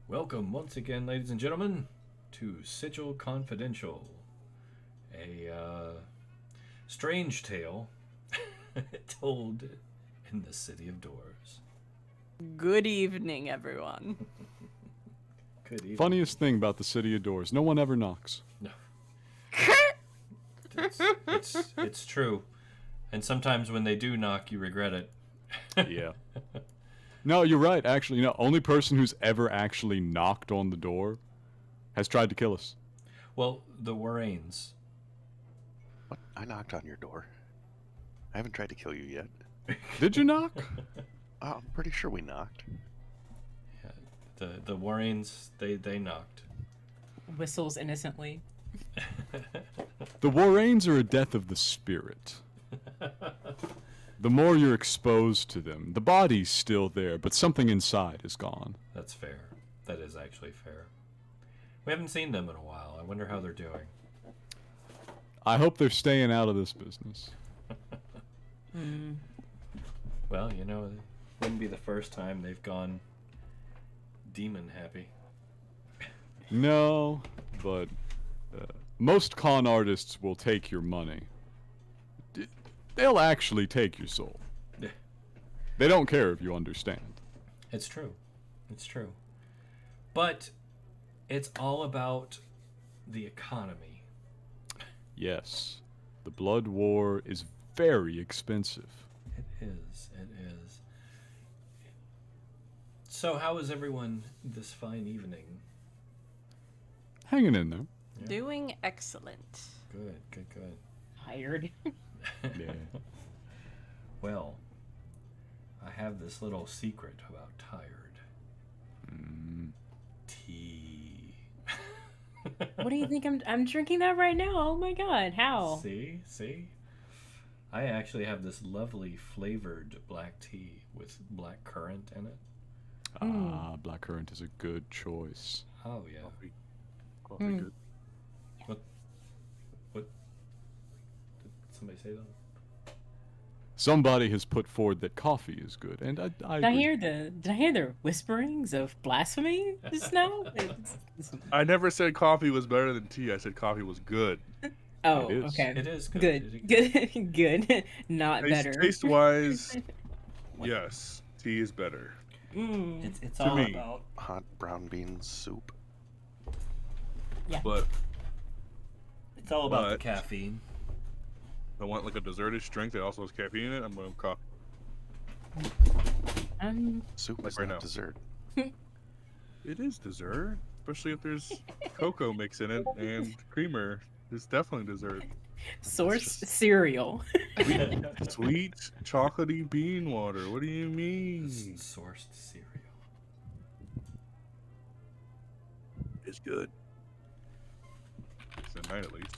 Welcome once again, ladies and gentlemen, to Sigil Confidential, a strange tale told in the City of Doors. Good evening, everyone. Good evening. Funniest thing about the City of Doors, no one ever knocks. No. It's true. And sometimes when they do knock, you regret it. Yeah. No, you're right, actually. Only person who's ever actually knocked on the door has tried to kill us. Well, the Warranes. What? I knocked on your door. I haven't tried to kill you yet. Did you knock? I'm pretty sure we knocked. Yeah, the Warranes, they knocked. Whistles innocently. The Warranes are a death of the spirit. The more you're exposed to them, the body's still there, but something inside is gone. That's fair. That is actually fair. We haven't seen them in a while. I wonder how they're doing. I hope they're staying out of this business. Well, it wouldn't be the first time they've gone demon happy. No, but most con artists will take your money. They'll actually take your soul. Yeah. They don't care if you understand. It's true. It's true. But it's all about the economy. Yes, the blood war is very expensive. It is. It is. So how is everyone this fine evening? Hanging in there. Yeah. Doing excellent. Good, good, good. Tired. Yeah. Well, I have this little secret about tired. Tea. What do you think I'm drinking that right now? Oh my god, how? See? I actually have this lovely flavored black tea with black currant in it. Blackcurrant is a good choice. Oh, yeah. Coffee good. What? Did somebody say that? Somebody has put forward that coffee is good, and I Did I agree. hear the whisperings of blasphemy just now? I never said coffee was better than tea. I said coffee was good. Oh, It is. okay. It is good. Good. Good. Not better. Taste wise, yes, tea is better. It's To all me. about... Hot brown bean soup. But It's all about the But- caffeine. if I want like a dessertish drink that also has caffeine in it, I'm going coffee. Soup Like is right not now. dessert. It is dessert, especially if there's cocoa mix in it and creamer. It's definitely dessert. Source just- cereal. Sweet chocolatey bean water. What do you mean? Sourced cereal. It's good. It's at night at least.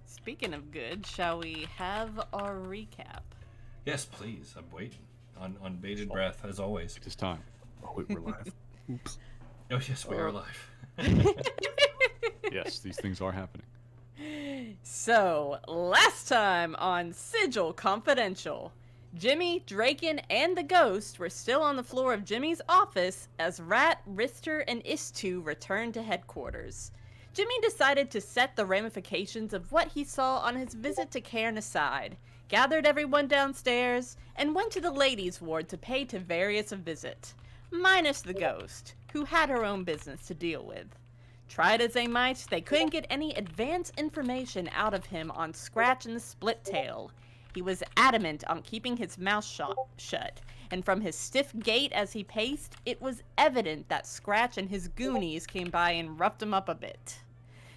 Speaking of good, shall we have our recap? Yes, please. I'm waiting. On bated breath, as always. It is time. Oh wait, we're live. Oops. Oh, yes, we are live. Yes, these things are happening. So, last time on Sigil Confidential, Jimmy, Draken, and the Ghost were still on the floor of Jimmy's office as Ratt, Ristur, and Istu returned to headquarters. Jimmy decided to set the ramifications of what he saw on his visit to Cairn aside, gathered everyone downstairs, and went to the ladies' ward to pay Tavarius a visit, minus the Ghost, who had her own business to deal with. Tried as they might, they couldn't get any advance information out of him on Scratch and the Split Tail. He was adamant on keeping his mouth shut, and from his stiff gait as he paced, it was evident that Scratch and his goonies came by and roughed him up a bit.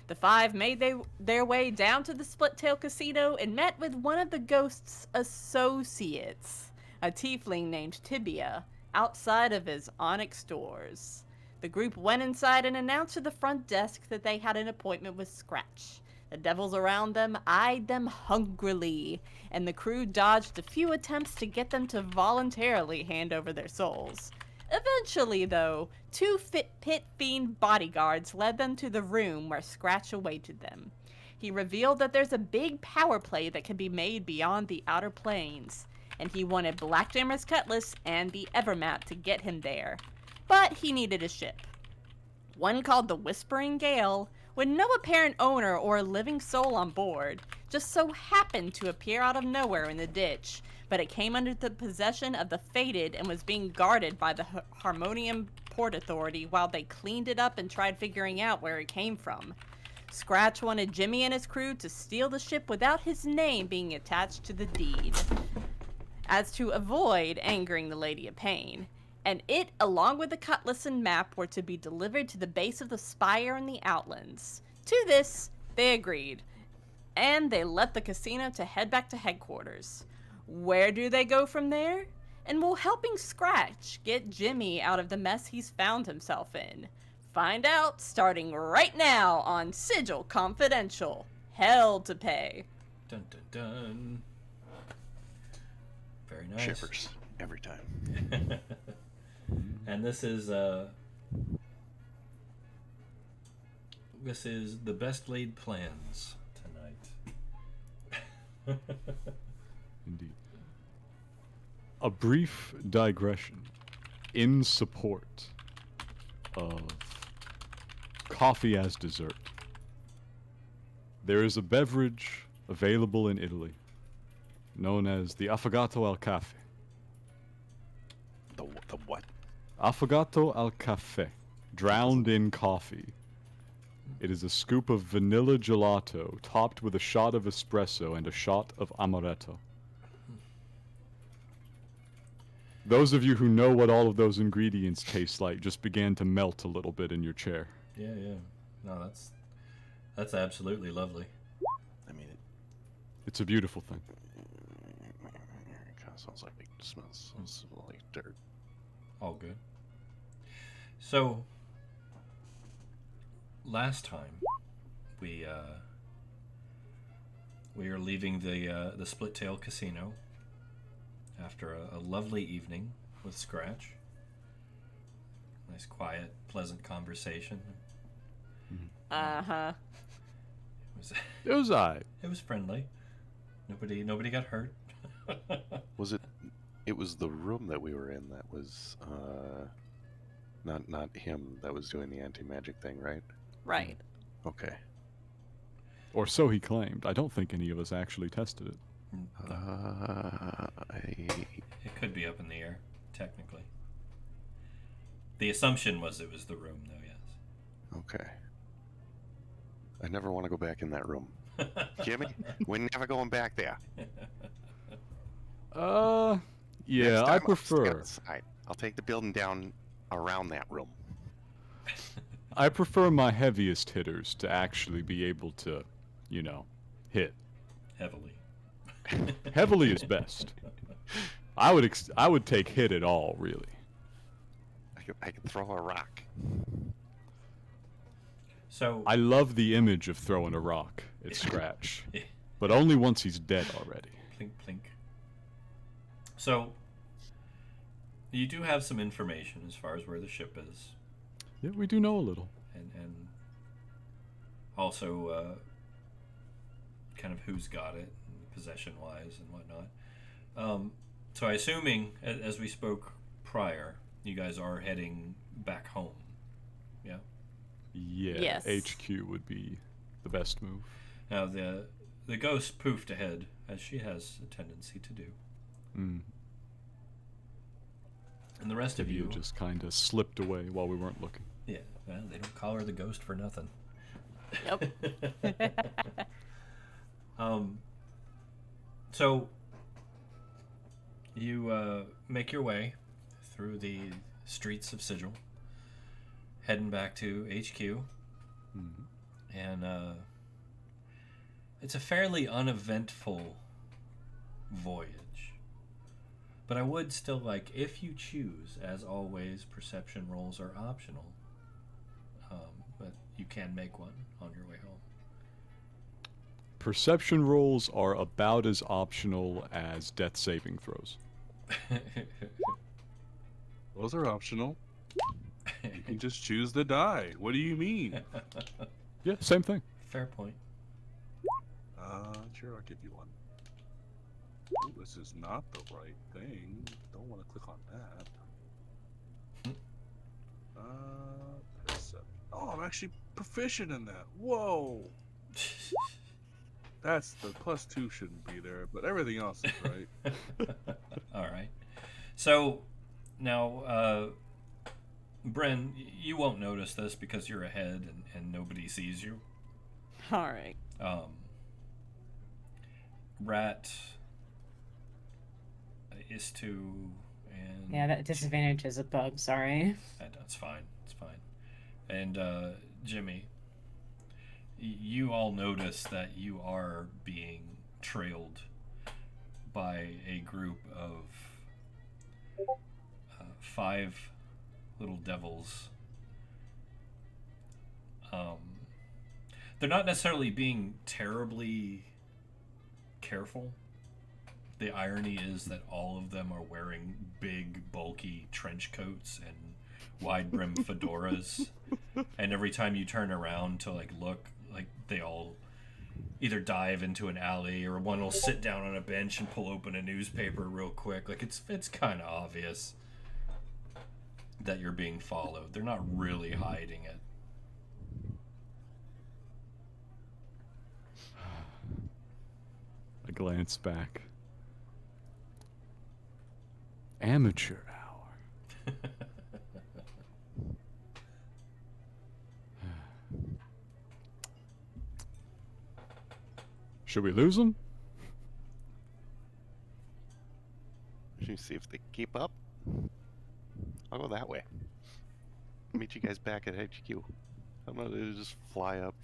The five made their way down to the Split Tail Casino and met with one of the Ghost's associates, a tiefling named Tibia, outside of his onyx doors. The group went inside and announced to the front desk that they had an appointment with Scratch. The devils around them eyed them hungrily, and the crew dodged a few attempts to get them to voluntarily hand over their souls. Eventually, though, two pit fiend bodyguards led them to the room where Scratch awaited them. He revealed that there's a big power play that can be made beyond the outer planes, and he wanted Blackjammer's Cutlass and the Evermap to get him there. But he needed a ship. One called the Whispering Gale, with no apparent owner or living soul on board, just so happened to appear out of nowhere in the ditch, but it came under the possession of the Fated and was being guarded by the Harmonium Port Authority while they cleaned it up and tried figuring out where it came from. Scratch wanted Jimmy and his crew to steal the ship without his name being attached to the deed, as to avoid angering the Lady of Pain. And it, along with the Cutlass and map, were to be delivered to the base of the Spire in the Outlands. To this, they agreed, and they left the casino to head back to headquarters. Where do they go from there? And will helping Scratch get Jimmy out of the mess he's found himself in? Find out starting right now on Sigil Confidential. Hell to pay. Dun dun dun. Very nice. Shivers every time. And this is the best laid plans tonight. Indeed. A brief digression in support of coffee as dessert. There is a beverage available in Italy known as the affogato al caffè. The what? Affogato al caffè, drowned in coffee. It is a scoop of vanilla gelato topped with a shot of espresso and a shot of amaretto. Those of you who know what all of those ingredients taste like just began to melt a little bit in your chair. Yeah. No, that's absolutely lovely. I mean, It's a beautiful thing. it kind of smells like dirt. All good. So, last time we are leaving the Split Tail Casino after a lovely evening with Scratch. Nice, quiet, pleasant conversation. Uh-huh. It was I. It was friendly. Nobody got hurt. Was it? It was the room that we were in that was not him that was doing the anti-magic thing, right? Right. Okay. Or so he claimed. I don't think any of us actually tested it. It could be up in the air, technically. The assumption was it was the room, though, yes. Okay. I never want to go back in that room. Jimmy, we're never going back there. Yeah, Next time I I'll prefer. stay outside. I'll take the building down around that room. I prefer my heaviest hitters to actually be able to, hit. Heavily. Heavily is best. I would take hit at all, really. I could throw a rock. So I love the image of throwing a rock at Scratch, but only once he's dead already. plink plink. So you do have some information as far as where the ship is, Yeah, we do know a little. and also kind of who's got it, possession wise and whatnot. So I assuming, as we spoke prior, you guys are heading back home. Yeah. Yeah, Yes. HQ would be the best move. Now the ghost poofed ahead, as she has a tendency to do, Mm. and the rest of You you just kind of slipped away while we weren't looking. Yeah, well, they don't call her the ghost for nothing. Yep. So you make your way through the streets of Sigil, heading back to HQ, Mhm. and it's a fairly uneventful voyage. But I would still like, if you choose, as always, perception rolls are optional. But you can make one on your way home. Perception rolls are about as optional as death saving throws. Those are optional. You can just choose the die. What do you mean? Yeah, same thing. Fair point. Sure, I'll give you one. Oh, this is not the right thing. Don't want to click on that. Oh, I'm actually proficient in that. Whoa. That's the +2 shouldn't be there, but everything else is right. All right. So now, Bren, you won't notice this because you're ahead and nobody sees you. All right. Ratt, Istu, and Yeah, that disadvantage is a bug. Sorry. that's fine. It's fine. And Jimmy, you all notice that you are being trailed by a group of 5 little devils. They're not necessarily being terribly careful. The irony is that all of them are wearing big, bulky trench coats and wide brim fedoras. And every time you turn around to look, they all either dive into an alley or one will sit down on a bench and pull open a newspaper real quick. It's kind of obvious that you're being followed. They're not really hiding it. I glance back. Amateur hour. Should we lose them? Should we see if they keep up? I'll go that way. Meet you guys back at HQ. I'm gonna just fly up,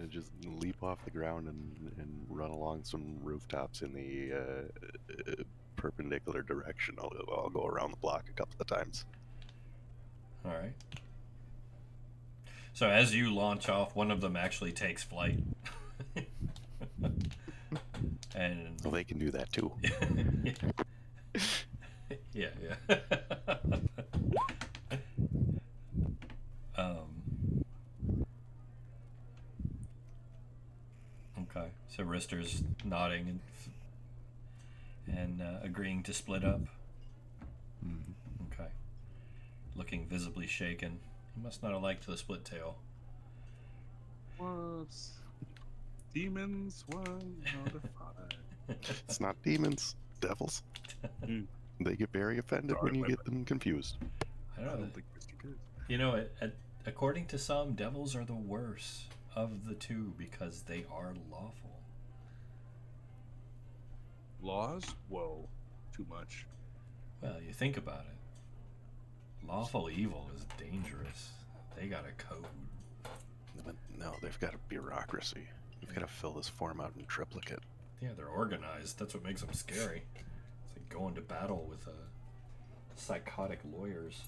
just leap off the ground and run along some rooftops in the perpendicular direction. I'll go around the block a couple of times. All right. So as you launch off, one of them actually takes flight. And Well, they can do that too. yeah. Okay. So Ristur's nodding and agreeing to split up. Okay. Looking visibly shaken. He must not have liked the split tail. What? Demons were notified. It's not demons, devils. They get very offended when you get them confused. I I don't know. don't think Christy could. You know, according to some, devils are the worst of the two because they are lawful. Laws? Whoa, too much. Well, you think about it. Lawful evil is dangerous. They got a code. But no, they've got a bureaucracy. You've got to fill this form out in triplicate. Yeah, they're organized. That's what makes them scary. It's like going to battle with psychotic lawyers.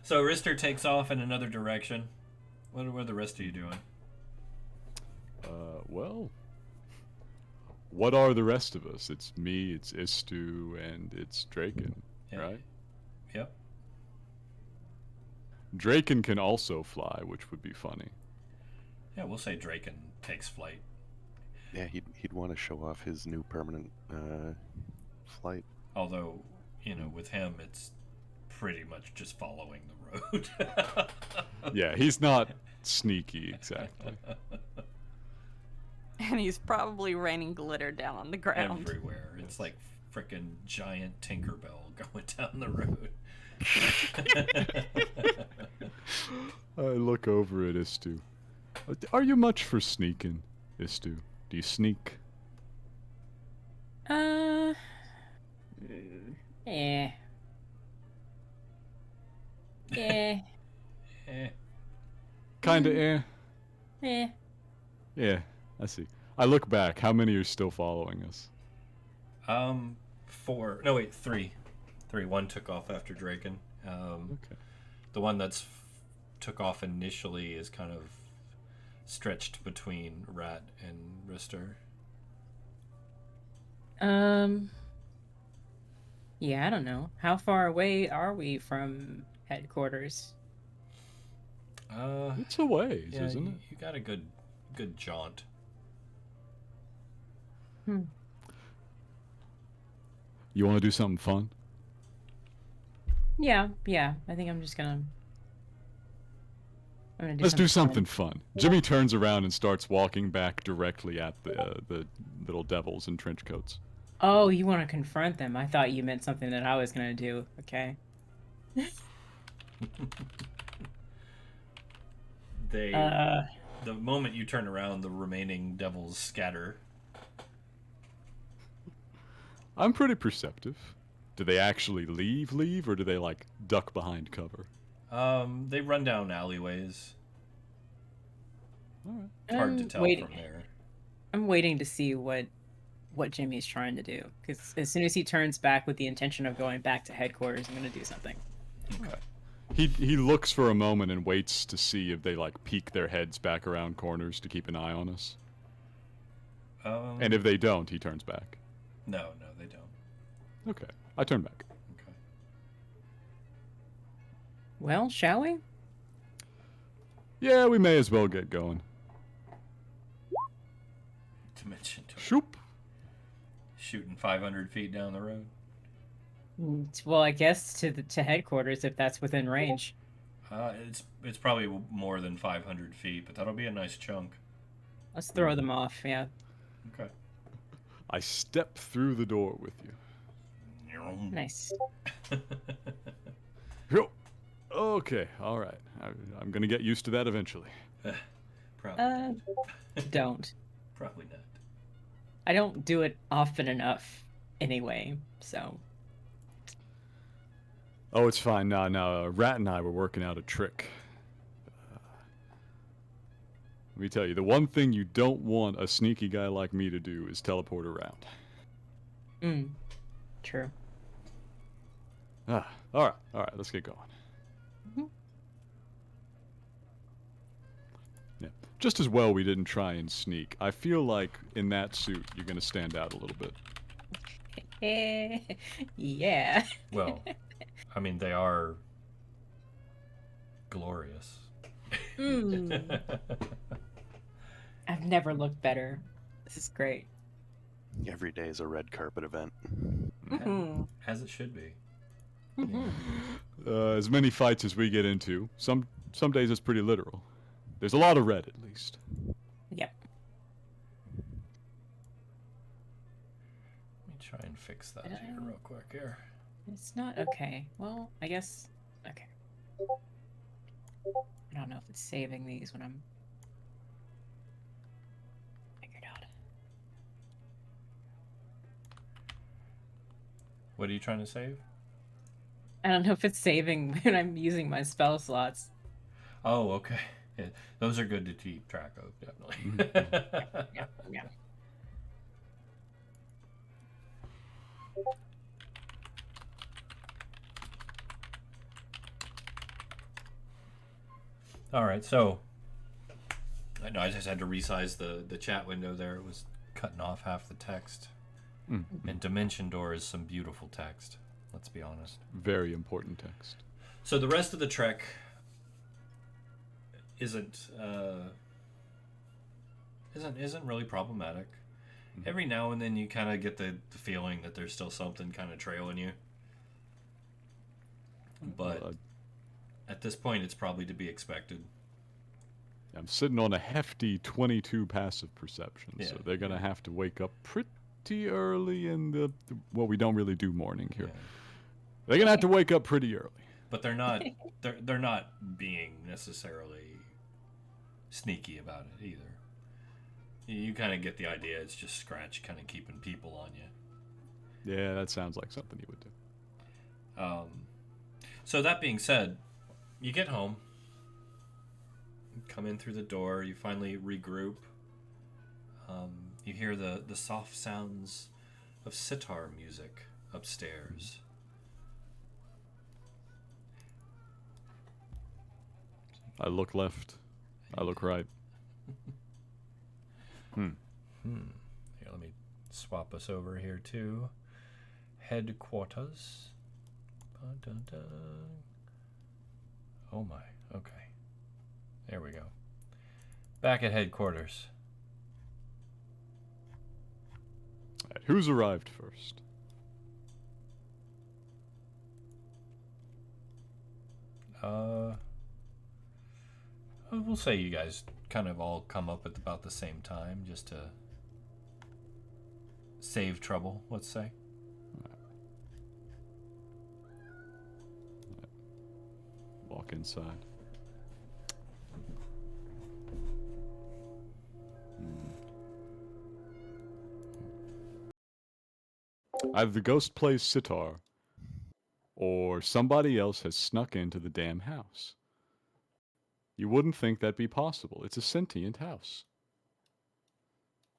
So Ristur takes off in another direction. What are the rest of you doing? Well, what are the rest of us? It's me, it's Istu, and it's Draken, Yeah. right? Yep. Draken can also fly, which would be funny. Yeah, we'll say Draken takes flight. Yeah, he'd want to show off his new permanent flight. Although, with him, it's pretty much just following the road. Yeah, he's not sneaky exactly. And he's probably raining glitter down on the ground. Everywhere. It's like frickin' giant Tinkerbell going down the road. I look over at Istu. Are you much for sneaking, Istu? Do you sneak? Yeah. Yeah. Eh. Kinda Eh. Yeah, I see. I look back. How many are still following us? 4. No, wait, 3. 3. One took off after Draken. Okay. The one that's took off initially is kind of stretched between Ratt and Ristur. Yeah, I don't know. How far away are we from headquarters? It's a ways, Yeah, isn't it? you got a good jaunt. You want to do something fun? Yeah. I think I'm just gonna. I'm gonna do Let's do something something fun. Jimmy turns around and starts walking back directly at the little devils in trench coats. Oh, you want to confront them? I thought you meant something that I was gonna do. Okay. They, the moment you turn around, the remaining devils scatter. I'm pretty perceptive. Do they actually leave, or do they, like, duck behind cover? They run down alleyways. All right. It's hard to tell from there. I'm waiting to see what Jimmy's trying to do, because as soon as he turns back with the intention of going back to headquarters, I'm gonna do something. Okay. He looks for a moment and waits to see if they, like, peek their heads back around corners to keep an eye on us. And if they don't, he turns back. No, they don't. Okay. I turn back. Okay. Well, shall we? Yeah, we may as well get going. Dimension door. Shoop. Shooting 500 feet down the road. Well, I guess to headquarters if that's within range. It's probably more than 500 feet, but that'll be a nice chunk. Let's throw them off. Yeah. Okay. I step through the door with you. Nice. Yo. Okay, all right. I'm gonna get used to that eventually. Probably. Don't. Probably not. I don't do it often enough anyway, so. Oh, it's fine. No. Ratt and I were working out a trick. Let me tell you, the one thing you don't want a sneaky guy like me to do is teleport around. True. All right, let's get going. Yeah, just as well we didn't try and sneak. I feel like in that suit you're gonna stand out a little bit. Yeah. Well, I mean, they are glorious. I've never looked better. This is great. Every day is a red carpet event. As it should be. As many fights as we get into, some days it's pretty literal. There's a lot of red, at least. Yep. Let me try and fix that here real quick here. It's not okay. Well, I guess. Okay. I don't know if it's saving these when I'm. Figured out. What are you trying to save? I don't know if it's saving when I'm using my spell slots. Oh, okay. Yeah, those are good to keep track of, definitely. Yeah. All right, so I know I just had to resize the chat window there. It was cutting off half the text. And Dimension Door is some beautiful text. Let's be honest. Very important text. So the rest of the trek isn't really problematic. Every now and then you kind of get the feeling that there's still something kind of trailing you. But at this point, it's probably to be expected. I'm sitting on a hefty 22 passive perception, so they're going to have to wake up pretty early in the... Well, we don't really do morning here. Yeah. They're going to have to wake up pretty early. But they're not being necessarily sneaky about it either. You kind of get the idea. It's just Scratch kind of keeping people on you. Yeah, that sounds like something you would do. So that being said, you get home, you come in through the door, you finally regroup. You hear the soft sounds of sitar music upstairs. I look left. I look right. Here, let me swap us over here to headquarters. Ba-da-da. Oh my, okay. There we go. Back at headquarters. Okay, who's arrived first? We'll say you guys kind of all come up at about the same time, just to save trouble, let's say. Walk inside. Either the ghost plays sitar, or somebody else has snuck into the damn house. You wouldn't think that'd be possible. It's a sentient house.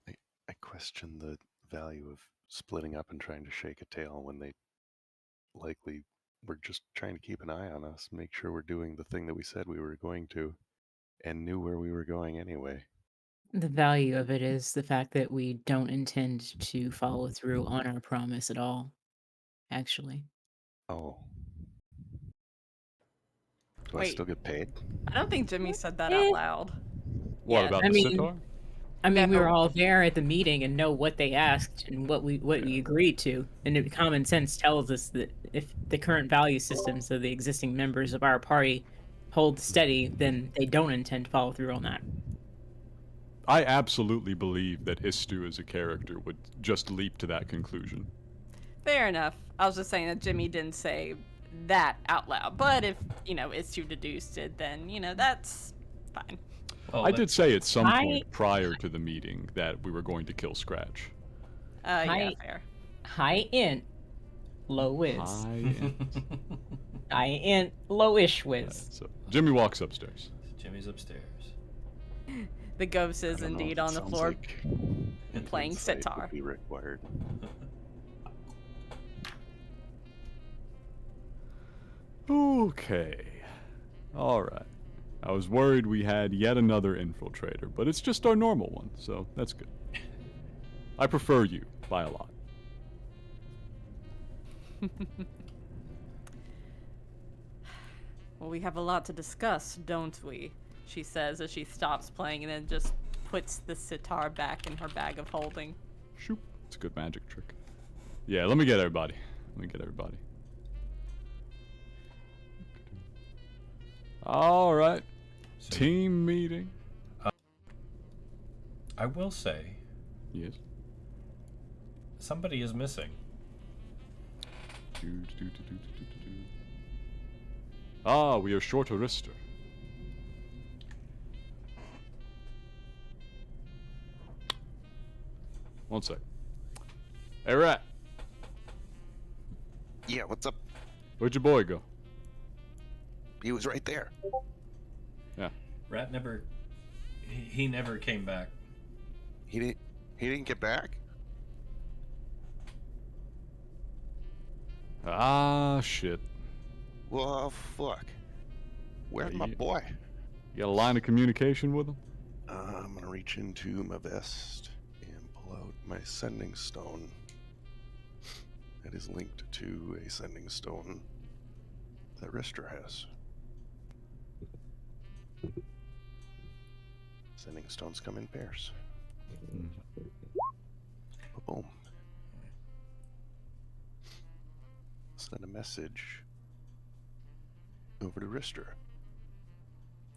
I question the value of splitting up and trying to shake a tail when they likely were just trying to keep an eye on us, make sure we're doing the thing that we said we were going to, and knew where we were going anyway. The value of it is the fact that we don't intend to follow through on our promise at all, actually. Oh. Do I Wait. still get paid? I don't think Jimmy said that out loud. What Yeah, about I the mean- sitar? I mean, we No. were all there at the meeting and know what they asked and what we agreed to. And common sense tells us that if the current value systems of the existing members of our party hold steady, then they don't intend to follow through on that. I absolutely believe that Istu as a character would just leap to that conclusion. Fair enough. I was just saying that Jimmy didn't say that out loud. But if, Istu deduced it, then, that's fine. Well, I did say at some I- point prior to the meeting that we were going to kill Scratch. Yeah, fair. High int, low whiz. High end. High int, lowish whiz. So Jimmy walks upstairs. Jimmy's upstairs. The ghost is I don't know indeed if it on the sounds floor. like playing insight would sitar. be required. Okay. Alright. I was worried we had yet another infiltrator, but it's just our normal one, so that's good. I prefer you by a lot. Well, we have a lot to discuss, don't we? She says as she stops playing and then just puts the sitar back in her bag of holding. Shoop. It's a good magic trick. Yeah, let me get everybody. Alright. So, Team meeting. I will say, Yes. somebody is missing. Ah, we are short a Ristur. One sec. Hey, Ratt. Yeah, what's up? Where'd your boy go? He was right there. Ratt never... He never came back. He didn't get back? Ah, shit. Well, fuck. Where's my you- boy? You got a line of communication with him? I'm gonna reach into my vest and pull out my sending stone. That is linked to a sending stone that Ristur has. Sending stones come in pairs. Boom. Send a message over to Ristur.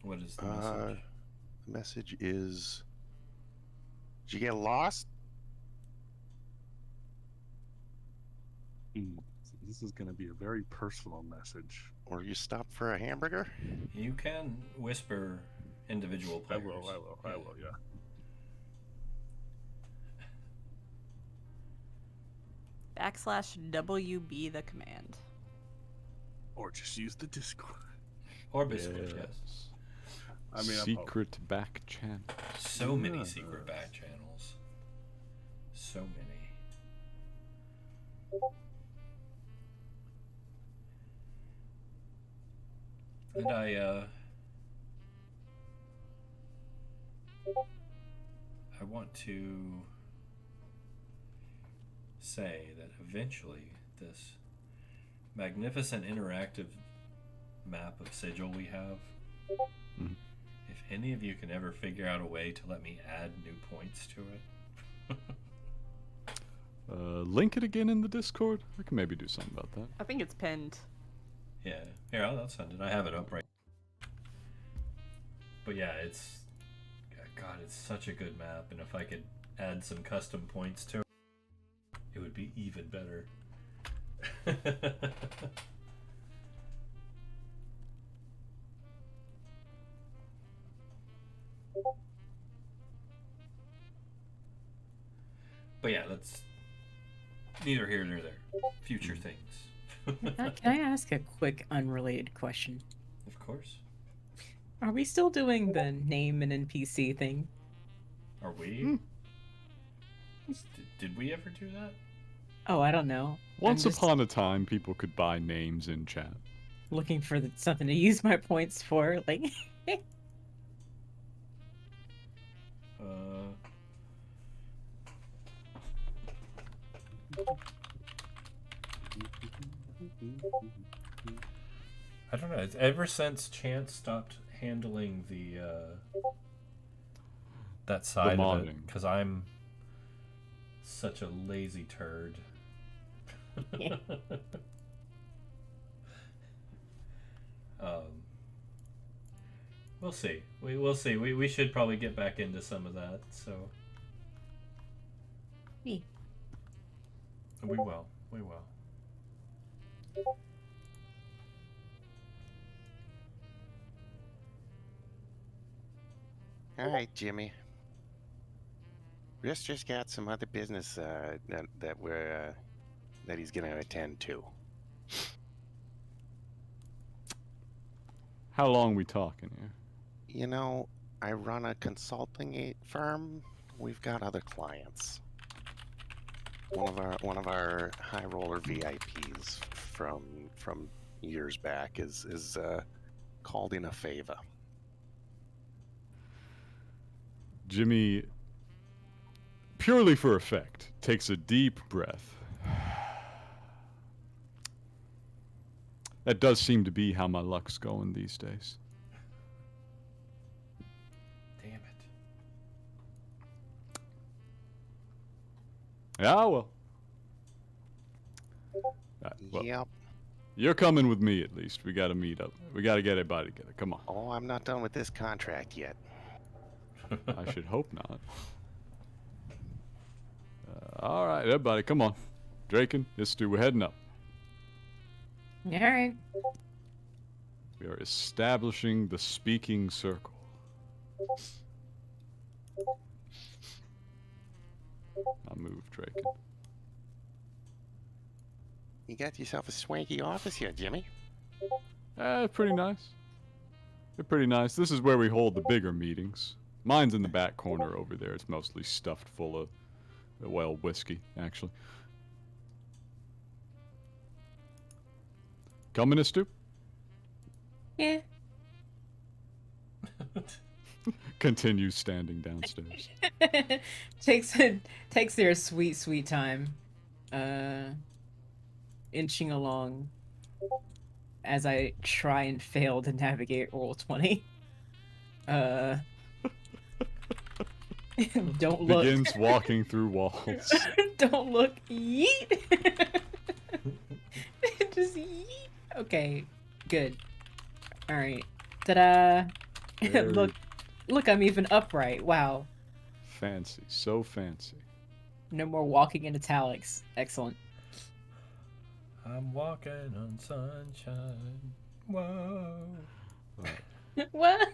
What is the message? The message is, did you get lost? This is going to be a very personal message. Or you stopped for a hamburger? You can whisper individual I players. will, yeah. /WB the command. Or just use the Discord. Or Discord, yes. I mean, Secret back channel. So many Yeah. secret back channels. So many. And I want to say that eventually this magnificent interactive map of Sigil we have, Mhm. if any of you can ever figure out a way to let me add new points to it, Link it again in the Discord. I can maybe do something about that. I think it's pinned. Yeah. Here, I'll send it. I have it up right. But yeah, it's... God, it's such a good map, and if I could add some custom points to it, it would be even better. But yeah, that's neither here nor there. Future things. Can I ask a quick unrelated question? Of course. Are we still doing the name and NPC thing? Are we? Did we ever do that? Oh, I don't know. Once upon a time, people could buy names in chat. Looking for something to use my points for, like. I don't know. It's ever since Chance stopped handling the that side of it, because I'm such a lazy turd. We'll see. We'll see. We should probably get back into some of that. So. Me. We will. We will. All right, Jimmy. Ristur's got some other business that he's gonna attend to. How long we talking here? You know, I run a consulting firm. We've got other clients. One of our high roller VIPs from years back is called in a favor. Jimmy, purely for effect, takes a deep breath. That does seem to be how my luck's going these days. Damn it. Yeah, well. Well, Yep. you're coming with me at least. We gotta meet up. We gotta get everybody together. Come on. Oh, I'm not done with this contract yet. I should hope not. All right, everybody, come on. Draken, Ristur, we're heading up. All right. We are establishing the speaking circle. I'll move, Draken. You got yourself a swanky office here, Jimmy. Pretty nice. They're pretty nice. This is where we hold the bigger meetings. Mine's in the back corner over there. It's mostly stuffed full of, well, whiskey, actually. Coming to Stoop? Yeah. Continues standing downstairs. takes their sweet time, inching along as I try and fail to navigate Roll20. Don't look. Begins walking through walls. Don't look. Yeet. Just yeet. Okay, good. All right. Ta-da! Look, I'm even upright. Wow. Fancy, so fancy. No more walking in italics. Excellent. I'm walking on sunshine. Whoa. What?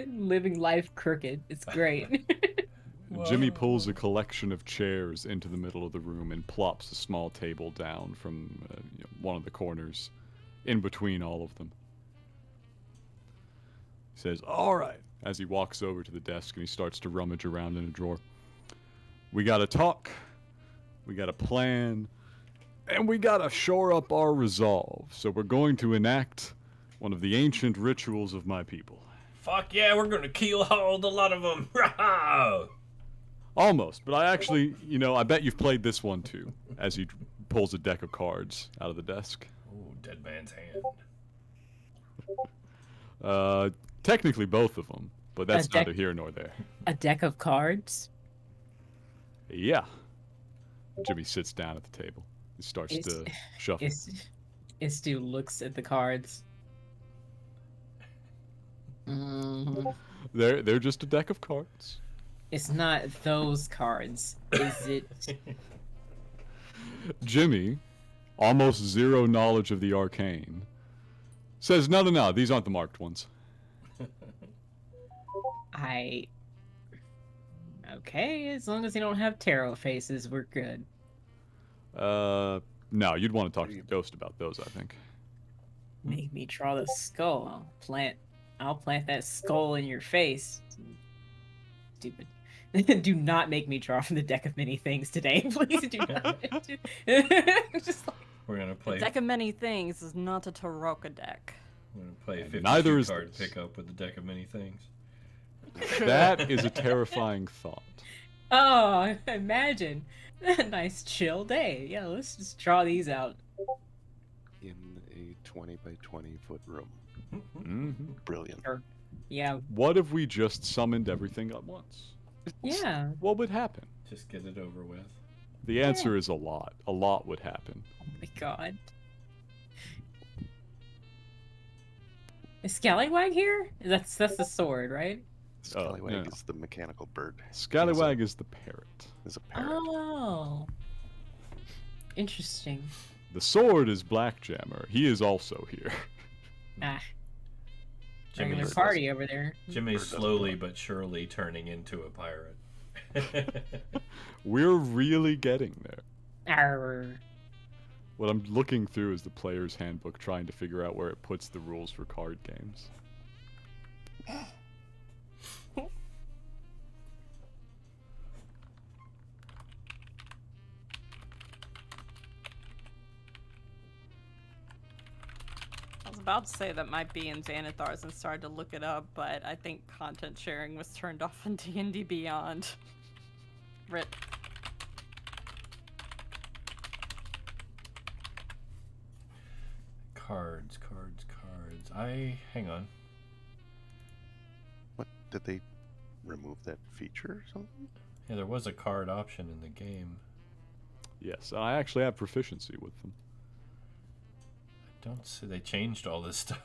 Living life crooked. It's great. Jimmy pulls a collection of chairs into the middle of the room and plops a small table down from one of the corners in between all of them. He says, all right, as he walks over to the desk and he starts to rummage around in a drawer. We gotta talk, we gotta plan, and we gotta shore up our resolve. So we're going to enact one of the ancient rituals of my people. Fuck yeah, we're gonna keelhaul a lot of them. Almost, but I actually, I bet you've played this one too, as he pulls a deck of cards out of the desk. Ooh, dead man's hand. Technically both of them, but that's neither here nor there. A deck of cards? Yeah. Jimmy sits down at the table. He starts to shuffle. Istu looks at the cards. They're just a deck of cards. It's not those cards, is it? Jimmy, almost zero knowledge of the arcane, says, no, these aren't the marked ones. Okay, as long as you don't have tarot faces, we're good. No, you'd want to talk to the ghost about those, I think. Make me draw the skull. I'll plant that skull in your face. Stupid. Do not make me draw from the deck of many things today. Please do not. Just like... We're gonna play. The deck of many things is not a Taroka deck. We're gonna play a 52 neither is card this. pickup with the deck of many things. That is a terrifying thought. Oh, imagine. A nice chill day. Yeah, let's just draw these out. In a 20 by 20 foot room. Mm-hmm. Brilliant. Yeah. What if we just summoned everything at once? Yeah. What would happen? Just get it over with. The answer is a lot. A lot would happen. Oh my god. Is Scallywag here? That's the sword, right? Scallywag no. is the mechanical bird. Scallywag is the parrot. Is a parrot. Oh. Interesting. The sword is Blackjammer. He is also here. Ah. Regular Jimmy's, party over there. Jimmy's slowly but surely turning into a pirate. We're really getting there. Arr. What I'm looking through is the player's handbook, trying to figure out where it puts the rules for card games. I was about to say that might be in Xanathar's and started to look it up, but I think content sharing was turned off in D&D Beyond. Rip. Cards. Hang on. What? Did they remove that feature or something? Yeah, there was a card option in the game. Yes, I actually have proficiency with them. Don't see they changed all this stuff.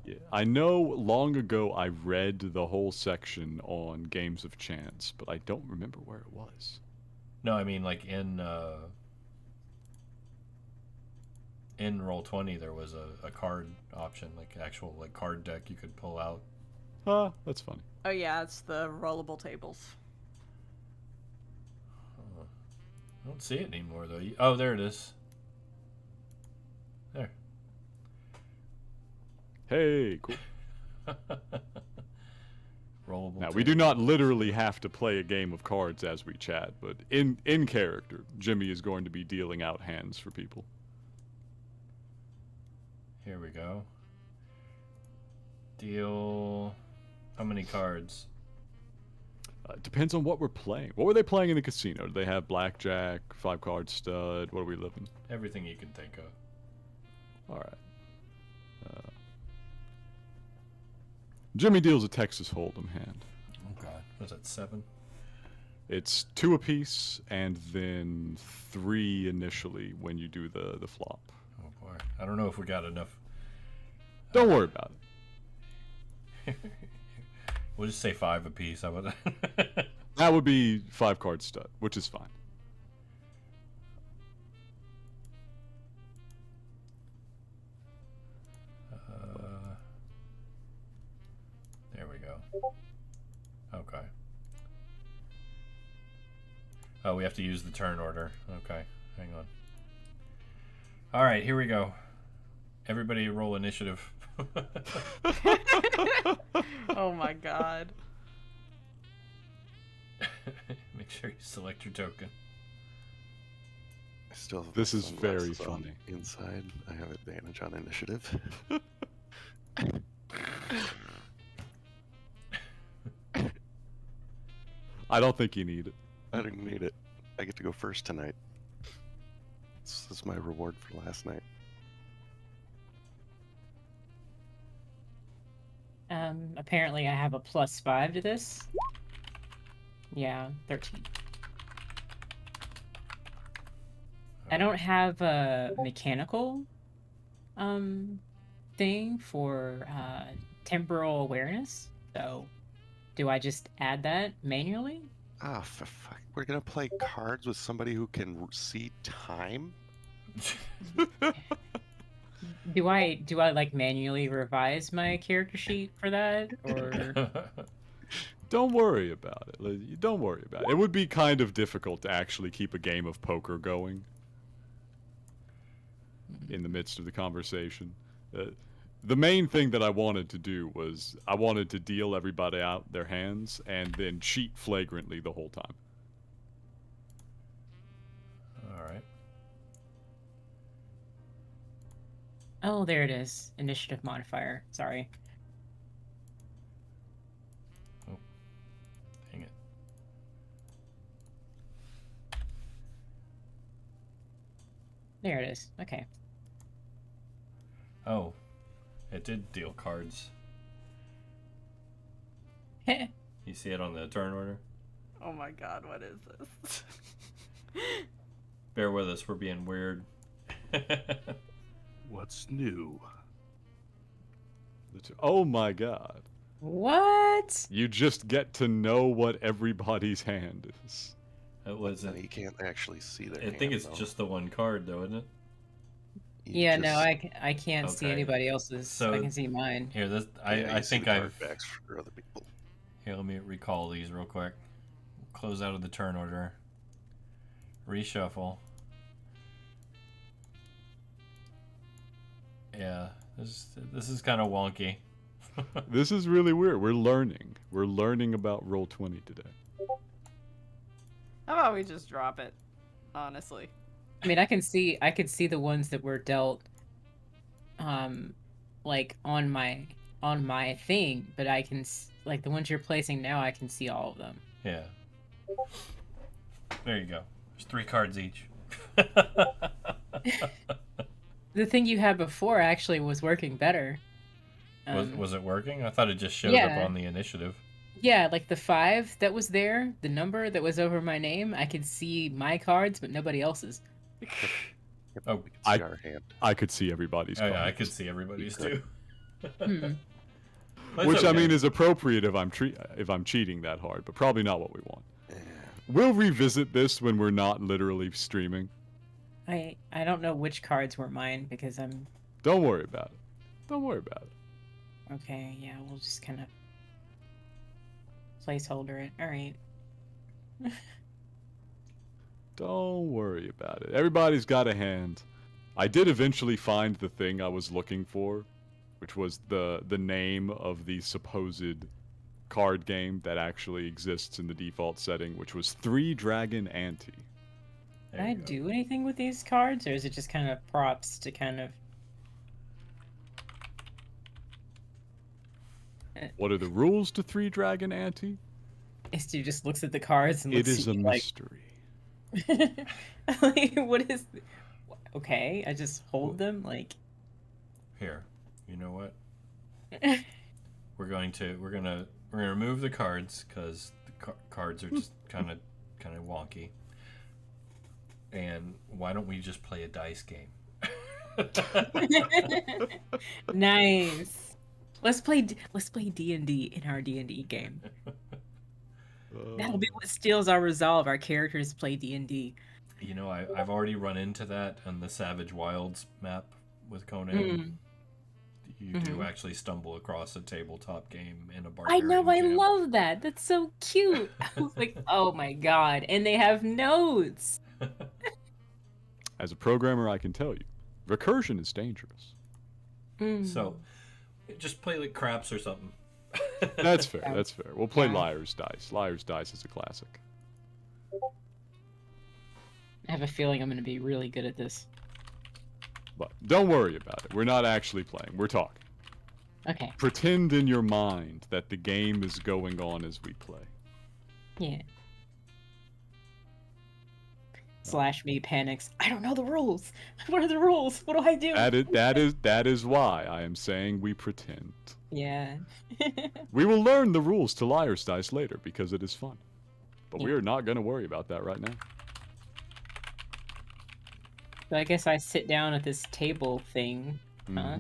Yeah, I know long ago I read the whole section on Games of Chance, but I don't remember where it was. No, I mean like in Roll20 there was a card option, like actual like card deck you could pull out. That's funny. Oh yeah, it's the rollable tables. I don't see it anymore though. Oh, there it is. There. Hey, cool. Rollable. Now, we do not literally have to play a game of cards as we chat, but in character, Jimmy is going to be dealing out hands for people. Here we go. Deal. How many cards? Depends on what we're playing. What were they playing in the casino? Do they have blackjack, 5-card stud? What are we living? Everything you can think of. All right. Jimmy deals a Texas Hold'em hand. Oh God, was that 7? It's 2 apiece, and then 3 initially when you do the flop. Oh boy, I don't know if we got enough. Don't worry about it. We'll just say 5 apiece. How about that? That would be 5-card stud, which is fine. There we go. Okay. Oh, we have to use the turn order. Okay, hang on. All right, here we go. Everybody roll initiative. Oh my god. Make sure you select your token. I still have This my is very sunglasses on funny. Inside, I have advantage on initiative. I don't think you need it. I don't need it. I get to go first tonight. This is my reward for last night. Apparently I have a +5 to this. Yeah, 13. I don't have a mechanical thing for temporal awareness. So, do I just add that manually? Ah, for fuck. We're gonna play cards with somebody who can see time? Do I like manually revise my character sheet for that, or Don't worry about it. Don't worry about it. It would be kind of difficult to actually keep a game of poker going in the midst of the conversation. The main thing that I wanted to do was I wanted to deal everybody out their hands and then cheat flagrantly the whole time. All right. oh, there it is, initiative modifier. Sorry. Dang it. There it is. Okay. Oh, it did deal cards. You see it on the turn order? Oh my god, what is this? Bear with us, we're being weird. What's new? Oh my god. What? You just get to know what everybody's hand is. It was. You can't actually see their I think hand, it's though. just the one card, though, isn't it? You Yeah, no, just- I can't see Okay. anybody else's. So- I can see mine. Here, this yeah, I you see think the card I've. backs for other people. Here, let me recall these real quick. Close out of the turn order. Reshuffle. Yeah, this is kind of wonky. This is really weird. We're learning. We're learning about Roll20 today. How about we just drop it? Honestly. I mean, I could see the ones that were dealt, like on my thing, but I can like the ones you're placing now. I can see all of them. Yeah. There you go. There's 3 cards each. The thing you had before actually was working better. Was it working? I thought it just showed yeah. up on the initiative. Yeah, like the 5 that was there, the number that was over my name, I could see my cards, but nobody else's. Oh, We can see our hand. I could see everybody's Oh cards. yeah, I could see everybody's too. Hmm. That's Which I okay. mean is appropriate if I'm cheating that hard, but probably not what we want. We'll revisit this when we're not literally streaming. I don't know which cards were mine because I'm Don't worry about it. Don't worry about it. okay. Yeah, we'll just kind of placeholder it. All right. Don't worry about it. Everybody's got a hand. I did eventually find the thing I was looking for, which was the name of the supposed card game that actually exists in the default setting, which was 3 Dragon Ante. There Can I you go. do anything with these cards, or is it just kind of props to kind of? What are the rules to 3 Dragon Ante? Stu just looks at the cards and It looks is at a you like, mystery. like, what is? Okay, I just hold them like. Here, you know what? We're gonna remove the cards because the cards are just kind of wonky. And why don't we just play a dice game? Nice. Let's play D&D in our D&D game. That'll be what steals our resolve. Our characters play D&D. You know, I've already run into that on the Savage Wilds map with Conan. Mm. You do Mhm. actually stumble across a tabletop game in a I barbarian know, I camp. love that. That's so cute. I was like, oh my god. And they have notes. As a programmer, I can tell you, recursion is dangerous. Mm. So, just play like craps or something. That's fair. That's fair. We'll play Yeah. Liar's Dice. Liar's Dice is a classic. I have a feeling I'm going to be really good at this. But don't worry about it. We're not actually playing. We're talking. Okay. Pretend in your mind that the game is going on as we play. Yeah. Slash me panics. I don't know the rules. What are the rules? What do I do? That is why I am saying we pretend. Yeah. We will learn the rules to Liar's Dice later because it is fun. But we Yeah. are not going to worry about that right now. So I guess I sit down at this table thing. Huh?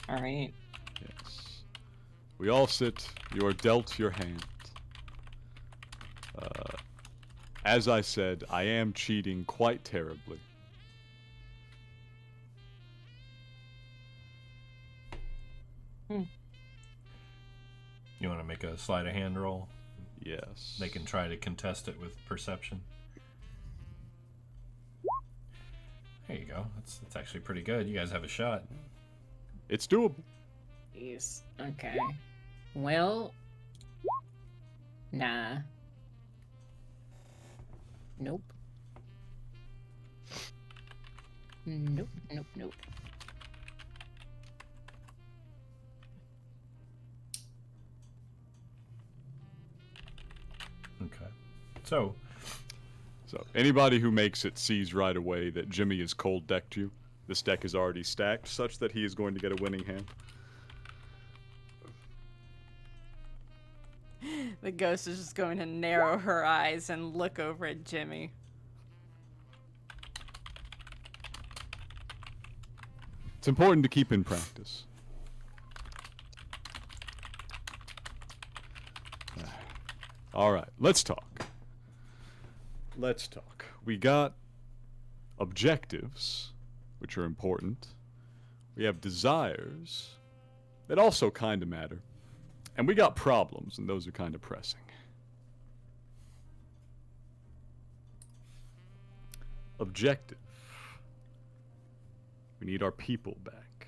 All right. Yes. We all sit. You are dealt your hand. As I said, I am cheating quite terribly. You want to make a sleight of hand roll? Yes. They can try to contest it with perception. There you go. That's actually pretty good. You guys have a shot. It's doable. Jeez. Okay. Well. Nah. Nope. Nope. Nope. Nope. Okay. So anybody who makes it sees right away that Jimmy has cold decked you. This deck is already stacked, such that he is going to get a winning hand. The ghost is just going to narrow her eyes and look over at Jimmy. It's important to keep in practice. All right, let's talk. Let's talk. We got objectives, which are important. We have desires that also kind of matter. And we got problems, and those are kind of pressing. Objective. We need our people back.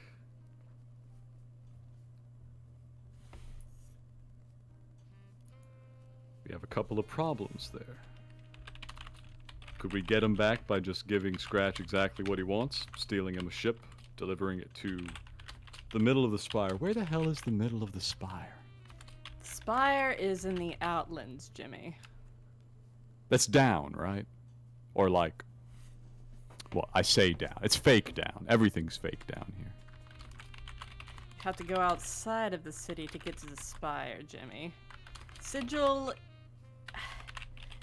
We have a couple of problems there. Could we get him back by just giving Scratch exactly what he wants? Stealing him a ship, delivering it to the middle of the spire. Where the hell is the middle of the spire? Spire is in the Outlands, Jimmy. That's down, right? Or like, well, I say down. It's fake down. Everything's fake down here. Have to go outside of the city to get to the Spire, Jimmy. Sigil...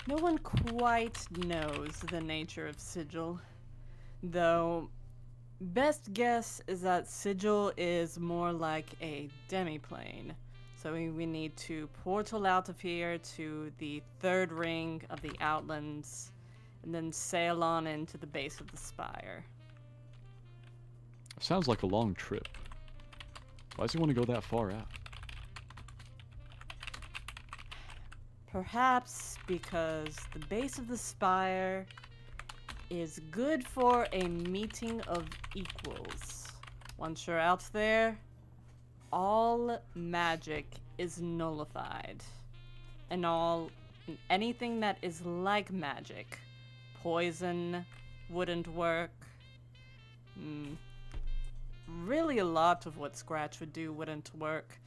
No one quite knows the nature of Sigil. Though, best guess is that Sigil is more like a demiplane. So we need to portal out of here to the third ring of the Outlands, and then sail on into the base of the Spire. Sounds like a long trip. Why does he want to go that far out? Perhaps because the base of the Spire is good for a meeting of equals. Once you're out there, all magic is nullified. And anything that is like magic, poison wouldn't work. Really a lot of what Scratch would do wouldn't work.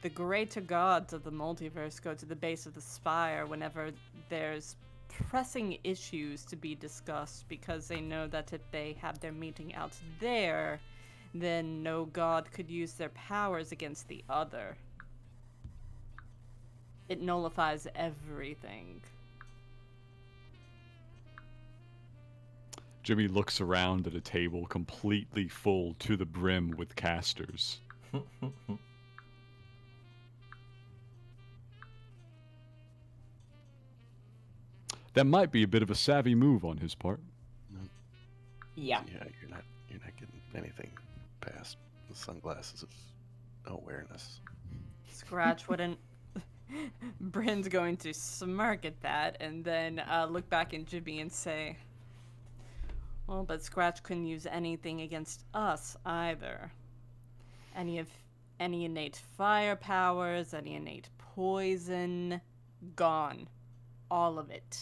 The greater gods of the multiverse go to the base of the Spire whenever there's pressing issues to be discussed, because they know that if they have their meeting out there, then no god could use their powers against the other. It nullifies everything. Jimmy looks around at a table completely full to the brim with casters. That might be a bit of a savvy move on his part. Yeah. Yeah, you're not getting anything past the sunglasses of awareness. Scratch wouldn't. Bryn's going to smirk at that and then look back at Jimmy and say, well, but Scratch couldn't use anything against us either. Any innate fire powers, any innate poison, gone. All of it.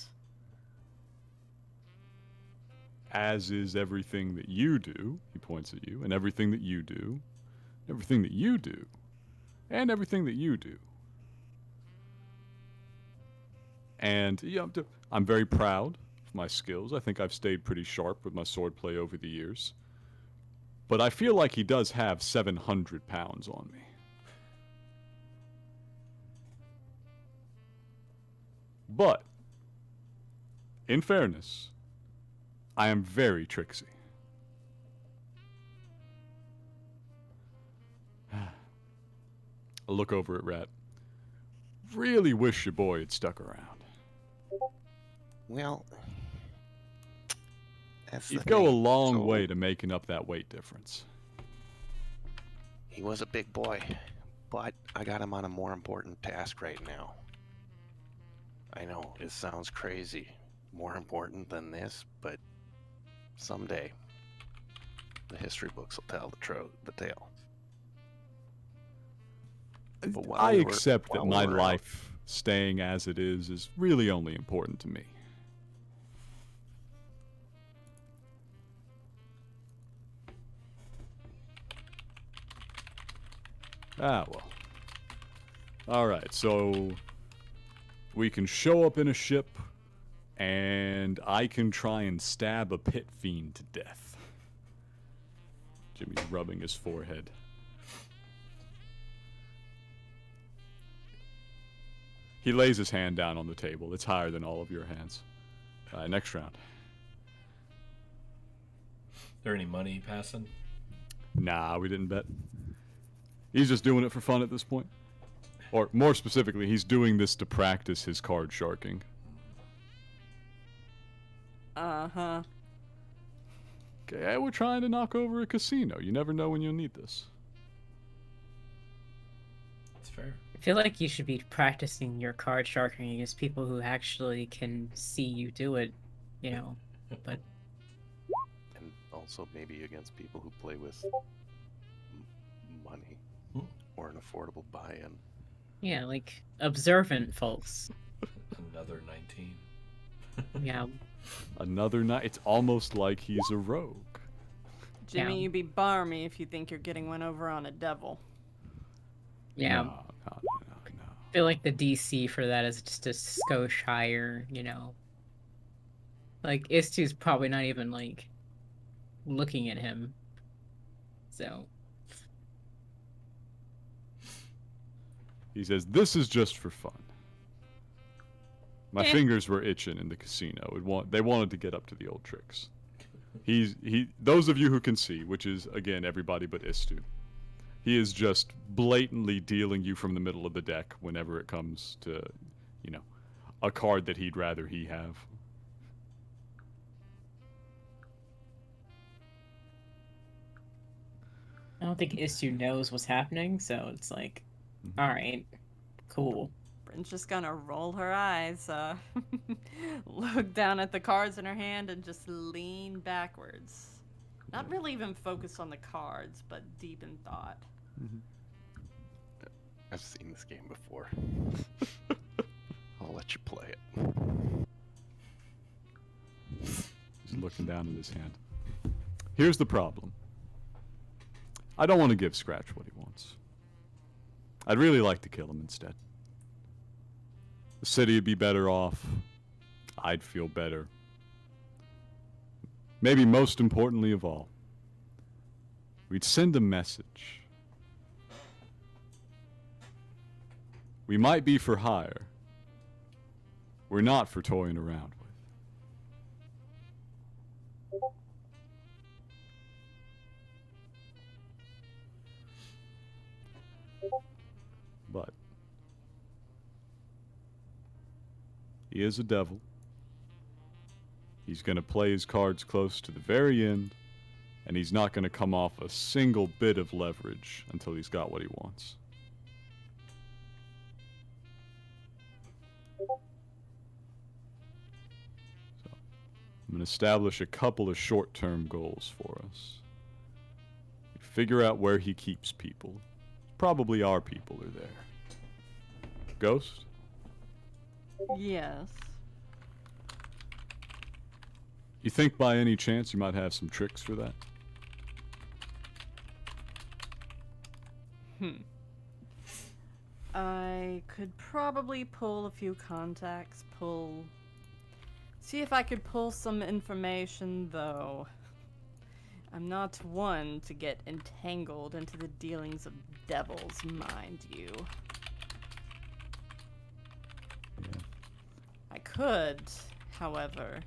As is everything that you do, he points at you, and everything that you do, everything that you do, and everything that you do. And yeah, I'm very proud of my skills. I think I've stayed pretty sharp with my swordplay over the years. But I feel like he does have 700 pounds on me. But, in fairness, I am very tricksy. I look over at Ratt. Really wish your boy had stuck around. Well, that's the He'd go a thing. long So, way to making up that weight difference. He was a big boy, but I got him on a more important task right now. I know, it sounds crazy. More important than this, but someday the history books will tell the tale. But while I we were- accept that while we my were out- life, staying as it is really only important to me. Ah, well. Alright, so we can show up in a ship, and I can try and stab a pit fiend to death. Jimmy's rubbing his forehead. He lays his hand down on the table. It's higher than all of your hands. Next round. There any money passing? Nah, we didn't bet. He's just doing it for fun at this point. Or more specifically, he's doing this to practice his card sharking. Uh-huh. Okay, we're trying to knock over a casino. You never know when you'll need this. It's fair. I feel like you should be practicing your card sharking against people who actually can see you do it, you know. But And also maybe against people who play with money or an affordable buy-in. yeah, like observant folks. Another 19. Yeah. Another night. It's almost like he's a rogue. Jimmy, Yeah. you be barmy if you think you're getting one over on a devil. Yeah. No. I feel like the DC for that is just a skosh higher, you know. Like, Istu's probably not even, like, looking at him. So, He says, this is just for fun. My fingers were itching in the casino. They wanted to get up to the old tricks. Those of you who can see, which is, again, everybody but Istu, he is just blatantly dealing you from the middle of the deck whenever it comes to, you know, a card that he'd rather he have. I don't think Istu knows what's happening, so it's like, alright, cool. Bryn's just gonna roll her eyes, look down at the cards in her hand, and just lean backwards. Not really even focused on the cards, but deep in thought. I've seen this game before. I'll let you play it. He's looking down at his hand. Here's the problem. I don't want to give Scratch what he wants. I'd really like to kill him instead. The city would be better off. I'd feel better. Maybe most importantly of all, we'd send a message. We might be for hire. We're not for toying around with. But he is a devil. He's going to play his cards close to the very end, and he's not going to come off a single bit of leverage until he's got what he wants. So, I'm going to establish a couple of short-term goals for us. Figure out where he keeps people. Probably our people are there. Ghost? Yes. You think by any chance you might have some tricks for that? I could probably pull a few contacts, see if I could pull some information, though. I'm not one to get entangled into the dealings of devils, mind you. Yeah. I could, however,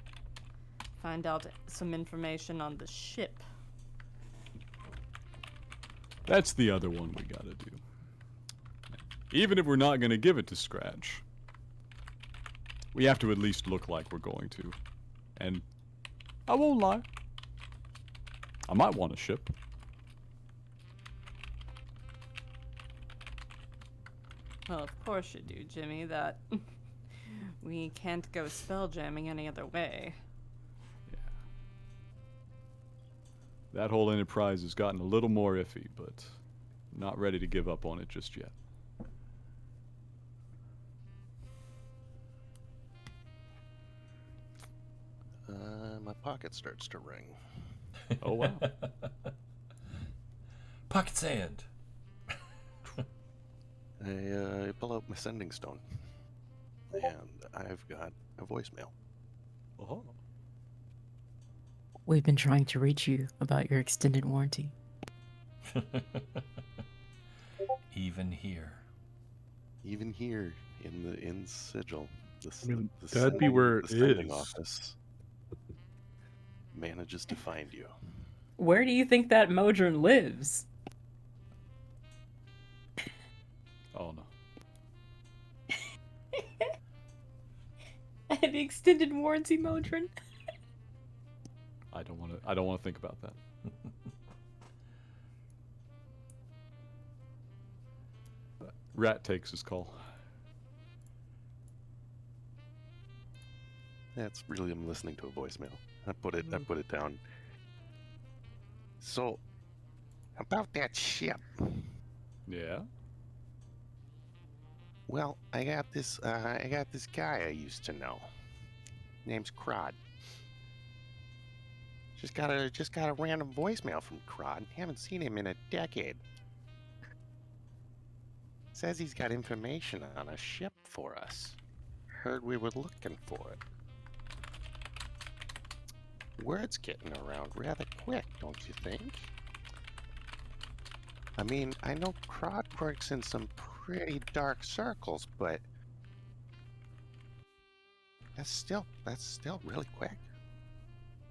find out some information on the ship. That's the other one we gotta do. Even if we're not going to give it to Scratch, we have to at least look like we're going to. And I won't lie. I might want a ship. Well, of course you do, Jimmy. That we can't go spell jamming any other way. Yeah. That whole enterprise has gotten a little more iffy, but not ready to give up on it just yet. My pocket starts to ring. Oh, wow. Pocket sand. I pull out my sending stone, and I've got a voicemail. Oh. We've been trying to reach you about your extended warranty. Even here. Even here in Sigil, that'd be where it sending is. office manages to find you. Where do you think that Modron lives? Oh, no. The extended warranty Modron? I don't want to think about that. Ratt takes his call. That's really, I'm listening to a voicemail. I put it down. So, about that ship. Yeah? Well, I got this guy I used to know. Name's Krod. Just got a random voicemail from Krod. Haven't seen him in a decade. Says he's got information on a ship for us. Heard we were looking for it. Word's getting around rather quick, don't you think? I mean, I know Krod works in some pretty dark circles, but that's still really quick.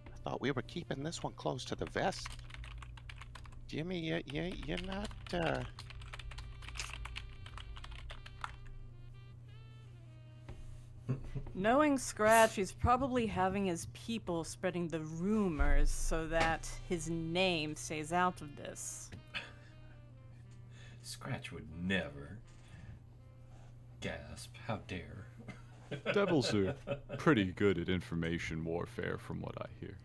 I thought we were keeping this one close to the vest. Jimmy, you're not, Knowing Scratch, he's probably having his people spreading the rumors so that his name stays out of this. Scratch would never. Gasp. How dare. Devils are pretty good at information warfare from what I hear.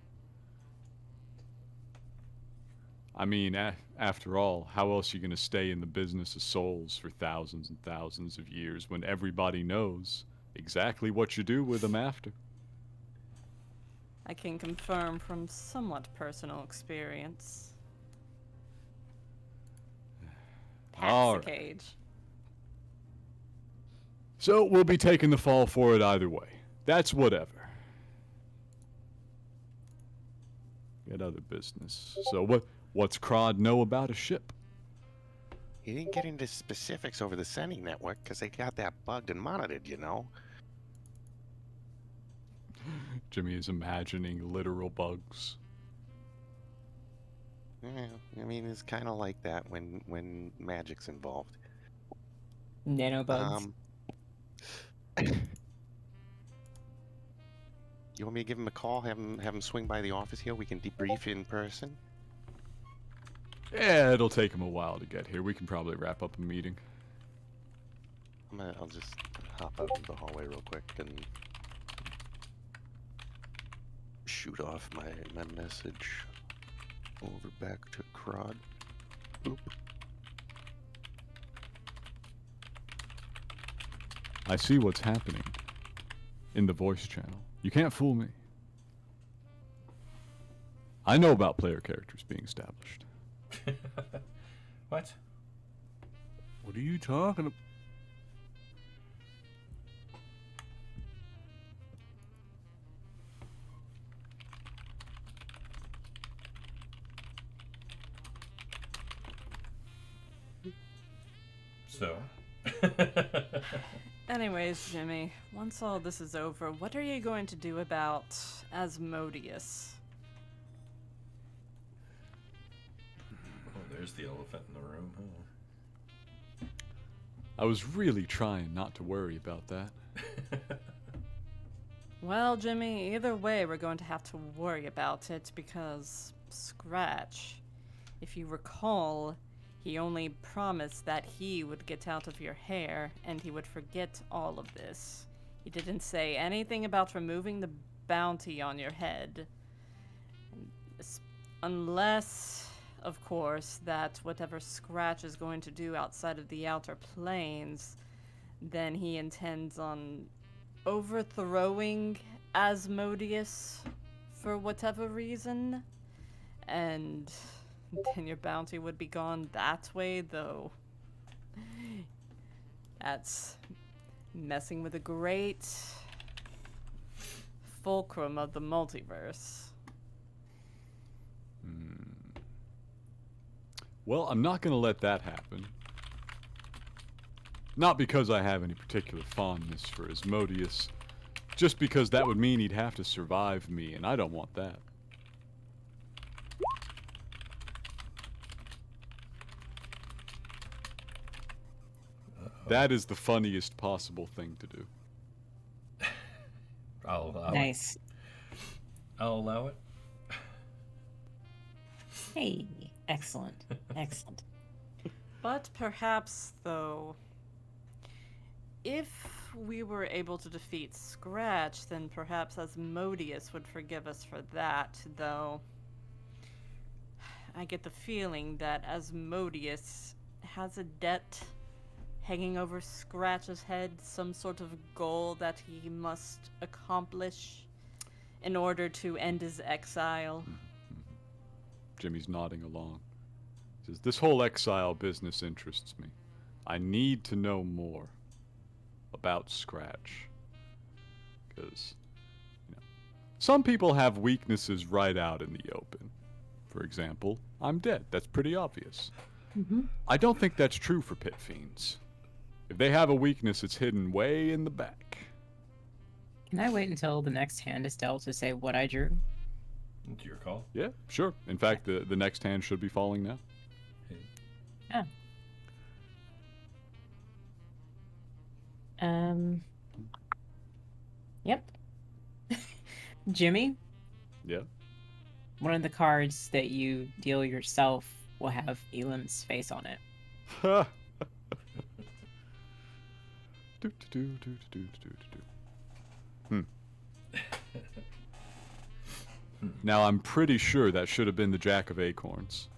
I mean, after all, how else are you going to stay in the business of souls for thousands and thousands of years when everybody knows exactly what you do with them after? I can confirm from somewhat personal experience. All Pass the right. cage. So we'll be taking the fall for it either way. That's whatever. Get other business. So what's Krod know about a ship? he didn't get into specifics over the sending network because they got that bugged and monitored, you know? Jimmy is imagining literal bugs. Yeah, I mean, it's kind of like that when magic's involved. Nanobugs. You want me to give him a call, have him swing by the office here? We can debrief in person. Yeah, it'll take him a while to get here. We can probably wrap up a meeting. I'll just hop out into the hallway real quick and shoot off my message over back to Krod. Boop. I see what's happening in the voice channel. You can't fool me. I know about player characters being established. What? What are you talking about? So? Anyways, Jimmy, once all this is over, what are you going to do about Asmodeus? Oh, there's the elephant in the room, huh? I was really trying not to worry about that. Well, Jimmy, either way, we're going to have to worry about it because Scratch, if you recall, he only promised that he would get out of your hair and he would forget all of this. He didn't say anything about removing the bounty on your head. Unless, of course, that whatever Scratch is going to do outside of the Outer Planes, then he intends on overthrowing Asmodeus for whatever reason, and then your bounty would be gone that way, though. That's messing with a great fulcrum of the multiverse. Well, I'm not going to let that happen. Not because I have any particular fondness for Asmodeus, just because that would mean he'd have to survive me, and I don't want that. That is the funniest possible thing to do. I'll allow Nice. it. I'll allow it. Hey, excellent. Excellent. But perhaps, though, if we were able to defeat Scratch, then perhaps Asmodeus would forgive us for that, though I get the feeling that Asmodeus has a debt hanging over Scratch's head, some sort of goal that he must accomplish in order to end his exile. Jimmy's nodding along. He says, this whole exile business interests me. I need to know more about Scratch. Because, some people have weaknesses right out in the open. For example, I'm dead. That's pretty obvious. I don't think that's true for pit fiends. If they have a weakness, it's hidden way in the back. Can I wait until the next hand is dealt to say what I drew? It's your call. Yeah, sure. In fact, the next hand should be falling now. Yeah. Yep. Jimmy, Yeah. one of the cards that you deal yourself will have Elam's face on it. Now, I'm pretty sure that should have been the Jack of Acorns.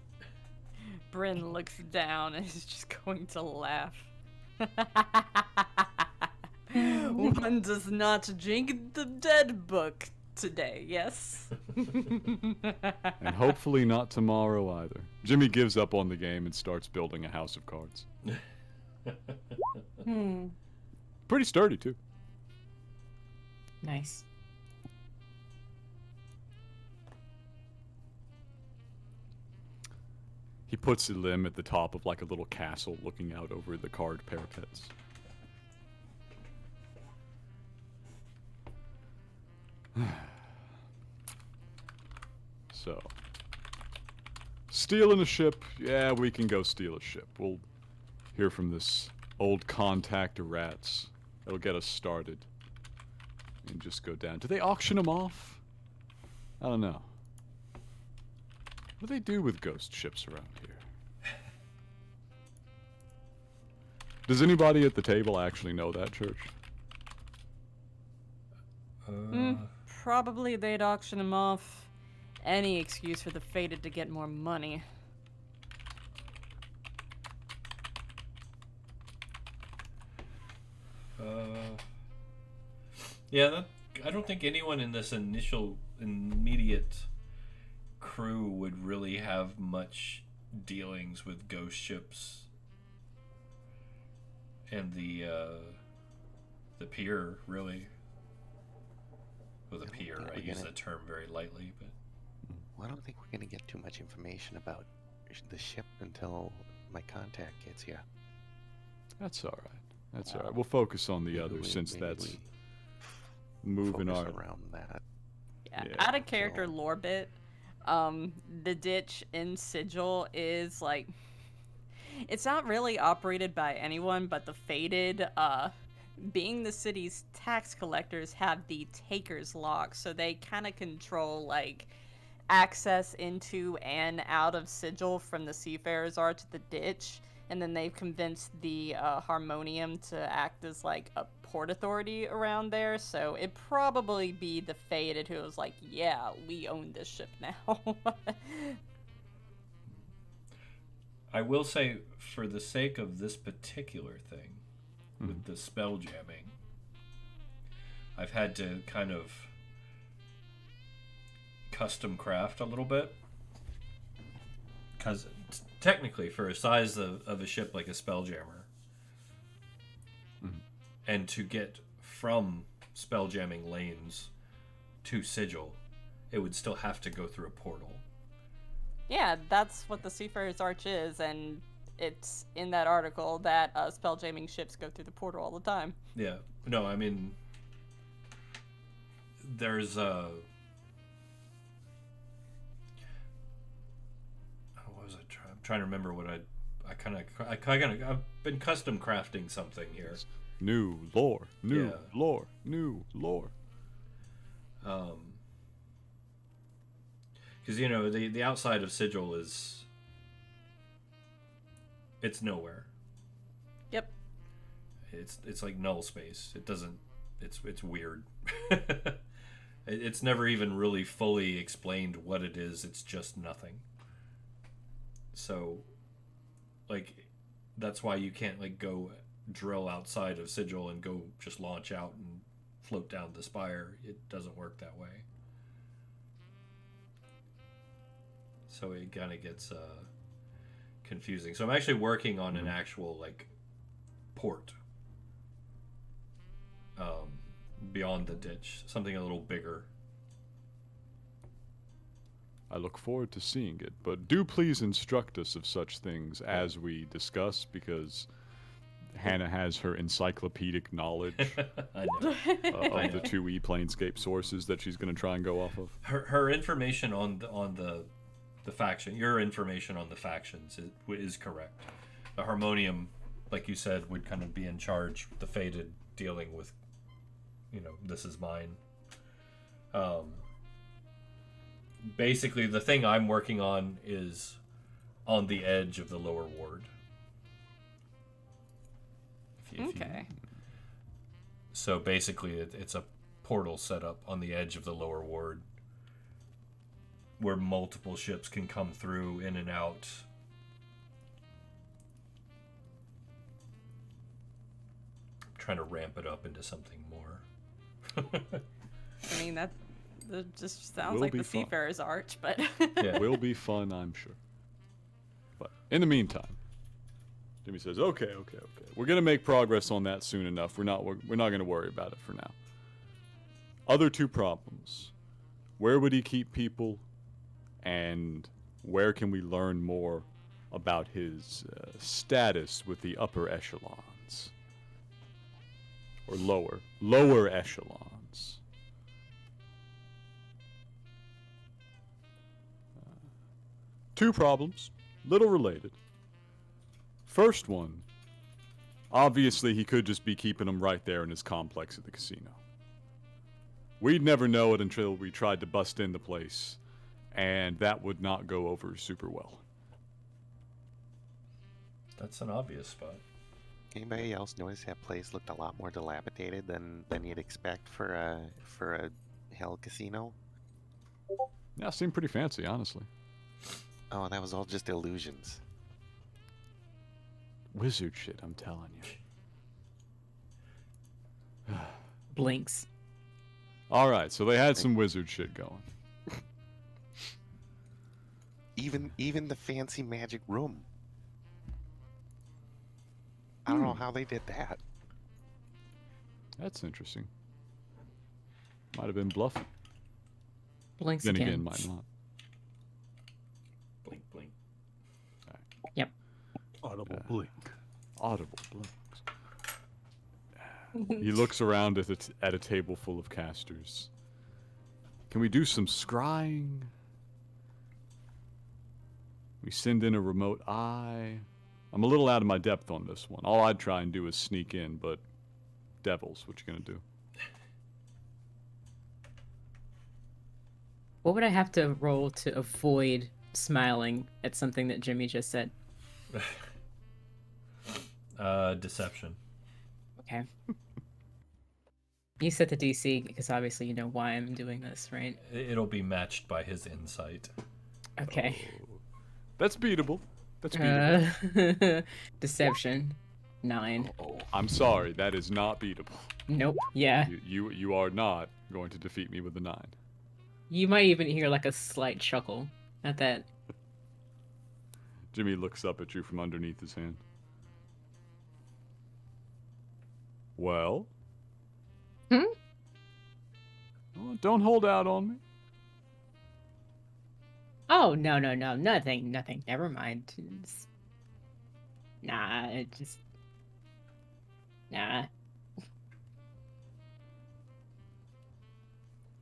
Bryn looks down and is just going to laugh. One does not drink the dead book today, yes? And hopefully not tomorrow either. Jimmy gives up on the game and starts building a house of cards. Pretty sturdy, too. Nice. He puts Elim at the top of like a little castle looking out over the card parapets. So, stealing a ship, yeah, we can go steal a ship. We'll hear from this old contact of Rats. It'll get us started. And just go down. Do they auction them off? I don't know. What do they do with ghost ships around here? Does anybody at the table actually know that, Church? Probably they'd auction him off. Any excuse for the fated to get more money. Yeah, I don't think anyone in this immediate crew would really have much dealings with ghost ships and the pier, really. With a pier, I use that term very lightly, but well, I don't think we're gonna get too much information about the ship until my contact gets here. That's all right. That's all right. We'll focus on the others since that's moving our around that. Yeah, Yeah, out of character lore bit, the ditch in Sigil is like, It's not really operated by anyone, but the Fated, being the city's tax collectors, have the Taker's Lock, so they kind of control, like, access into and out of Sigil from the Seafarer's Arch to the ditch, and then they've convinced the Harmonium to act as, like, a port authority around there, so it'd probably be the Fated who was like, yeah, we own this ship now. I will say, for the sake of this particular thing, with the spell jamming, I've had to kind of custom craft a little bit. Because technically, for a size of a ship like a spelljammer, and to get from spelljamming lanes to Sigil, it would still have to go through a portal. Yeah, that's what the Seafarer's Arch is, and it's in that article that spelljamming ships go through the portal all the time. Yeah. No, I mean, there's what was I trying? I'm trying to remember what I've been custom crafting something here. New lore, new Yeah. lore, new lore. Because, you know, the outside of Sigil is, it's nowhere. Yep. It's like null space. It doesn't, it's weird. It's never even really fully explained what it is. It's just nothing. So, like, that's why you can't, like, go drill outside of Sigil and go just launch out and float down the spire. It doesn't work that way. So it kind of gets confusing. So I'm actually working on an actual, like, port beyond the ditch, something a little bigger. I look forward to seeing it, but do please instruct us of such things as we discuss, because Hannah has her encyclopedic knowledge I know. of the 2E Planescape sources that she's going to try and go off of. Her information on the faction, your information on the factions is correct. The Harmonium, like you said, would kind of be in charge. The Fated dealing with, you know, this is mine. Basically, the thing I'm working on is on the edge of the lower ward. Okay. So basically, it's a portal set up on the edge of the lower ward, where multiple ships can come through, in and out. I'm trying to ramp it up into something more. I mean, that just sounds Will like be the fun. Seafarer's Arch, but... Yeah. Will be fun, I'm sure. But in the meantime, Jimmy says, okay. We're going to make progress on that soon enough. We're not going to worry about it for now. Other two problems. Where would he keep people? And where can we learn more about his status with the upper echelons? Or lower echelons. Two problems, little related. First one, obviously he could just be keeping them right there in his complex at the casino. We'd never know it until we tried to bust in the place, and that would not go over super well. That's an obvious spot. Anybody else notice that place looked a lot more dilapidated than you'd expect for a hell casino? Yeah, it seemed pretty fancy, honestly. Oh, that was all just illusions. Wizard shit, I'm telling you. Blinks. Alright, so they had some wizard shit going. Even the fancy magic room. I don't know how they did that. That's interesting. Might have been bluffing. Blinks Then again. again, might not. Blink, blink. Yep. Audible blink. Audible blinks. He looks around at a table full of casters. Can we do some scrying? We send in a remote eye. I'm a little out of my depth on this one. All I'd try and do is sneak in, but devils, what you gonna do? What would I have to roll to avoid smiling at something that Jimmy just said? Deception. Okay. You set the DC because obviously you know why I'm doing this, right? It'll be matched by his insight. Okay. That's beatable. That's beatable. Deception. 9. Oh, I'm sorry, that is not beatable. Nope. Yeah. You are not going to defeat me with a 9. You might even hear like a slight chuckle at that. Jimmy looks up at you from underneath his hand. Well? Hmm? Oh, don't hold out on me. Oh, no, nothing. Never mind. Nah.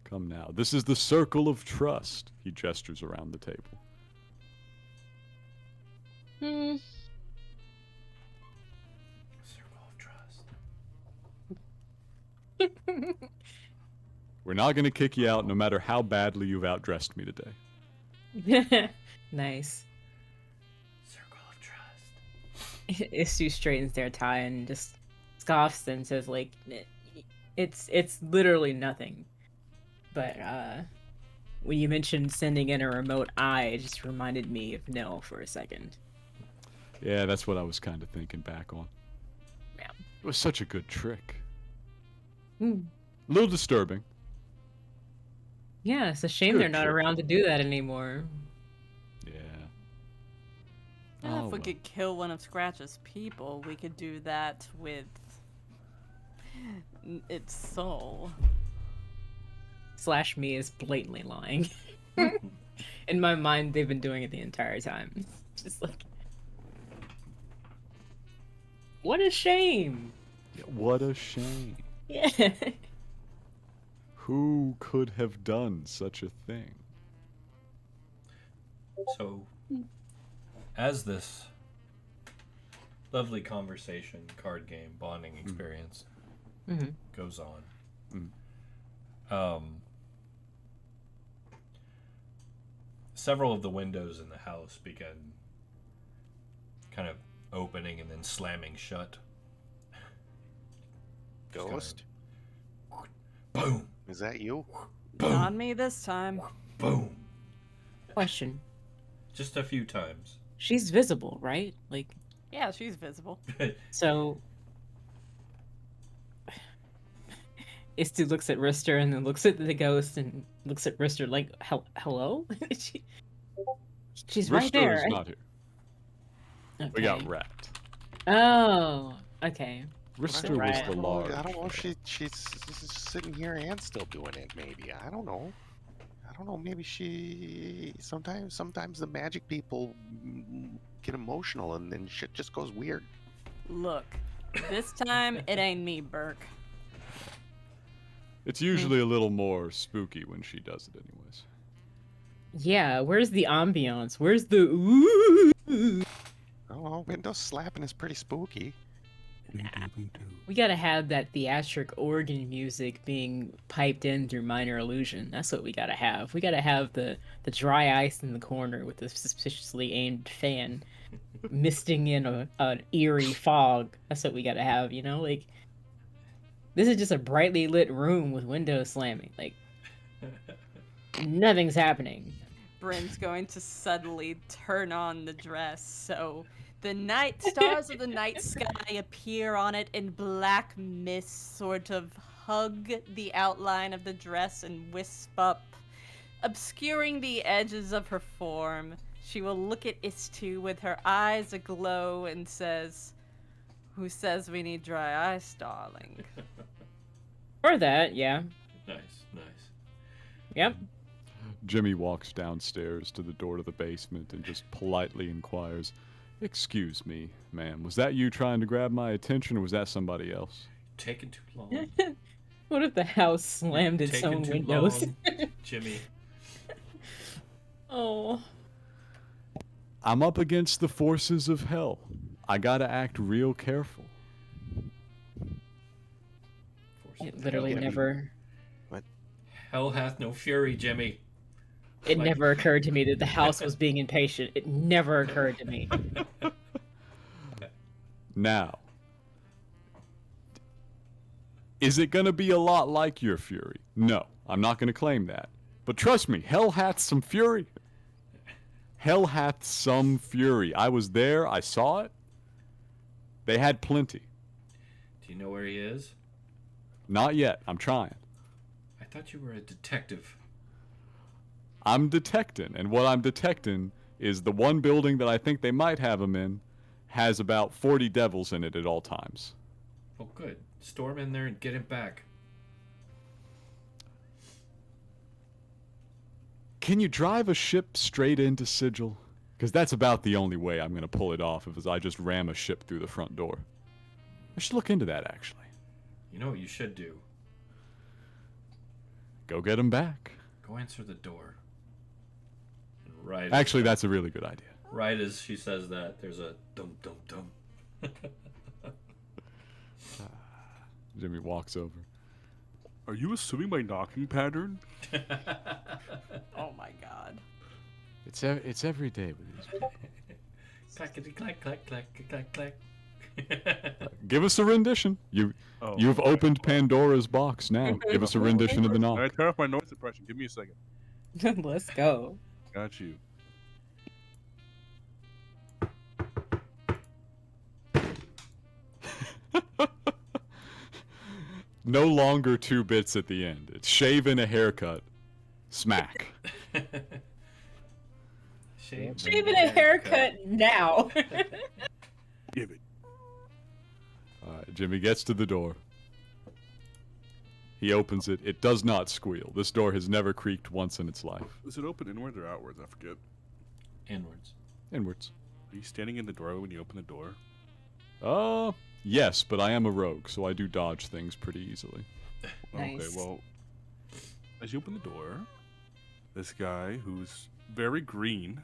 Come now, this is the circle of trust. He gestures around the table. Circle of trust. We're not going to kick you out no matter how badly you've outdressed me today. Nice. Circle of trust. Istu straightens their tie and just scoffs and says, like, it's literally nothing. But when you mentioned sending in a remote eye, it just reminded me of Nell for a second. Yeah, that's what I was kind of thinking back on. Yeah. It was such a good trick. Hmm. A little disturbing. Yeah, it's a shame Good they're not trick. around to do that anymore. Yeah. Yeah, Oh, if we well. could kill one of Scratch's people, we could do that with its soul. Slash me is blatantly lying. In my mind, they've been doing it the entire time. Just like, what a shame. What a shame. Yeah. Who could have done such a thing? So, as this lovely conversation, card game, bonding experience Mm-hmm. goes on, Mm. several of the windows in the house begin kind of opening and then slamming shut. Just kinda Ghost? boom, Is that you? boom, Not me this time. boom. Question. Just a few times. She's visible, right? Like, Yeah, she's visible. so... Istu looks at Ristur and then looks at the ghost and looks at Ristur like, hello? She's right Ristur there. is not here. Okay. We got Ratt. Oh, okay. Ristur was Right. the large. I don't know if player. she's sitting here and still doing it. Maybe I don't know. Maybe she sometimes the magic people get emotional and then shit just goes weird. Look, this time it ain't me, Burke. It's usually a little more spooky when she does it, anyways. Yeah, where's the ambiance? Where's the ooh? I don't know. Window slapping is pretty spooky. We gotta have that theatric organ music being piped in through minor illusion. That's what we gotta have. We gotta have the dry ice in the corner with the suspiciously aimed fan misting in an eerie fog. That's what we gotta have, you know? Like, this is just a brightly lit room with windows slamming. Like, nothing's happening. Bryn's going to suddenly turn on the dress, so the night stars of the night sky appear on it in black mist, sort of hug the outline of the dress and wisp up, obscuring the edges of her form. She will look at Istu with her eyes aglow and says, "Who says we need dry ice, darling?" Or that, yeah. Nice. Yep. Jimmy walks downstairs to the door to the basement and just politely inquires, "Excuse me, ma'am, was that you trying to grab my attention or was that somebody else?" Taking too long. What if the house slammed its Taking own too windows? long, Jimmy. Oh. I'm up against the forces of hell. I gotta act real careful. It literally never. Hell hath no fury, Jimmy. It never occurred to me that the house was being impatient. It never occurred to me. Now, is it gonna be a lot like your fury? No, I'm not gonna claim that. But trust me, hell hath some fury. Hell hath some fury. I was there, I saw it. They had plenty. Do you know where he is? Not yet, I'm trying. I thought you were a detective. I'm detecting, and what I'm detecting is the one building that I think they might have him in has about 40 devils in it at all times. Oh, good. Storm in there and get him back. Can you drive a ship straight into Sigil? Because that's about the only way I'm going to pull it off, if I just ram a ship through the front door. I should look into that, actually. You know what you should do? Go get him back. Go answer the door. And right. Actually, that's a really good idea. Right as she says that, there's a dum dum dum. Jimmy walks over. Are you assuming my knocking pattern? Oh my god. It's every day with these people. Clackety clack clack clack clack clack. Give us a rendition. You've opened Pandora's box now. Give us a rendition of the knock. Alright, turn off my noise suppression. Give me a second. Let's go. Got you. No longer 2 bits at the end. It's shave and a haircut. Smack. Shaving a haircut now. Give it. Alright, Jimmy gets to the door. He opens it. It does not squeal. This door has never creaked once in its life. Is it open inwards or outwards? I forget. Inwards. Inwards. Are you standing in the doorway when you open the door? Yes, but I am a rogue, so I do dodge things pretty easily. Okay, Nice. well, as you open the door, this guy who's very green,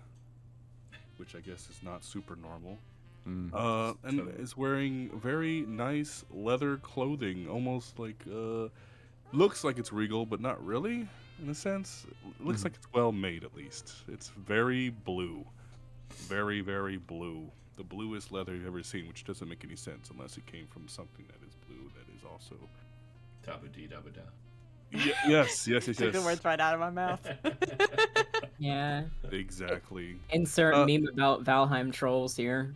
which I guess is not super normal, and is wearing very nice leather clothing, almost like, looks like it's regal, but not really, in a sense. It looks like it's well made, at least. It's very blue. Very, very blue. The bluest leather you've ever seen, which doesn't make any sense unless it came from something that is blue that is also... Dabba-dee dabba-da. Yes. Took the words right out of my mouth. Yeah. Exactly. Insert meme about Valheim trolls here.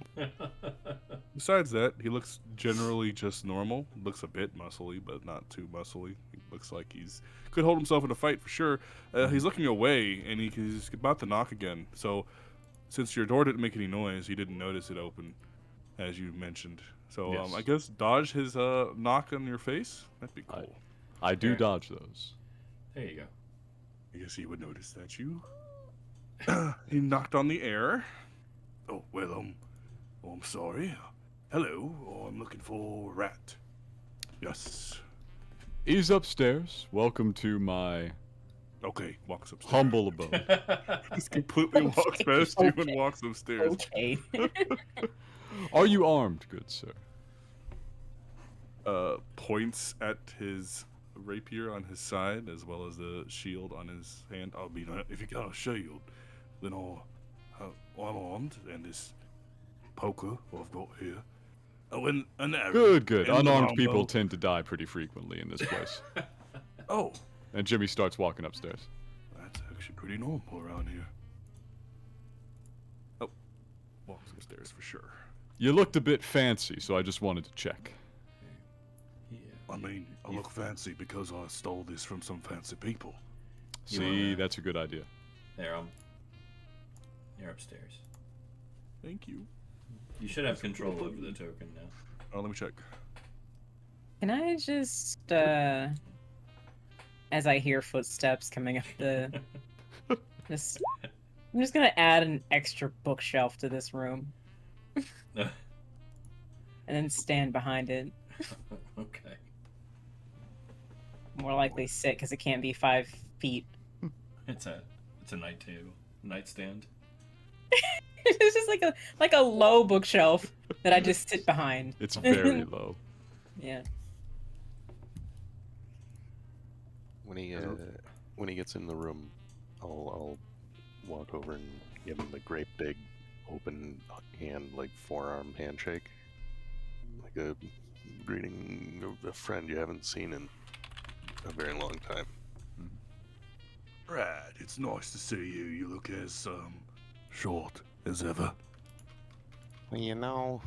Besides that, he looks generally just normal. Looks a bit muscly, but not too muscly. He looks like he's could hold himself in a fight for sure. He's looking away, and he's about to knock again. So, since your door didn't make any noise, you didn't notice it open, as you mentioned. So, Yes. I guess dodge his knock on your face. That'd be cool. I do dodge those. There you go. I guess he would notice that you. He knocked on the air. Oh, well, I'm sorry. Hello, I'm looking for Ratt. Yes. He's upstairs. Welcome to my Okay, walks upstairs. humble abode. Just completely walks past you and walks upstairs. Okay. Are you armed, good sir? Points at his rapier on his side as well as the shield on his hand. If you got a shield, then I'm armed, and this poker I've got here. Oh, and an arrow. Good. And Unarmed longbow. people tend to die pretty frequently in this place. Oh, And Jimmy starts walking upstairs. that's actually pretty normal around here. Oh, walks upstairs for sure. You looked a bit fancy, so I just wanted to check. Yeah. I mean, I look fancy because I stole this from some fancy people. See, that's a good idea. There, you're upstairs. Thank you. You should have control over the token now. Oh, let me check. Can I just, as I hear footsteps coming up the, I'm just gonna add an extra bookshelf to this room, and then stand behind it. Okay. More likely sit because it can't be 5 feet. It's a night table, nightstand. It's just like a low bookshelf that I just sit behind. It's very low. Yeah. When he gets in the room, I'll walk over and give him a great big open hand, like forearm handshake, like a greeting of a friend you haven't seen in a very long time. Right, it's nice to see you. You look as short as ever. Well, you know,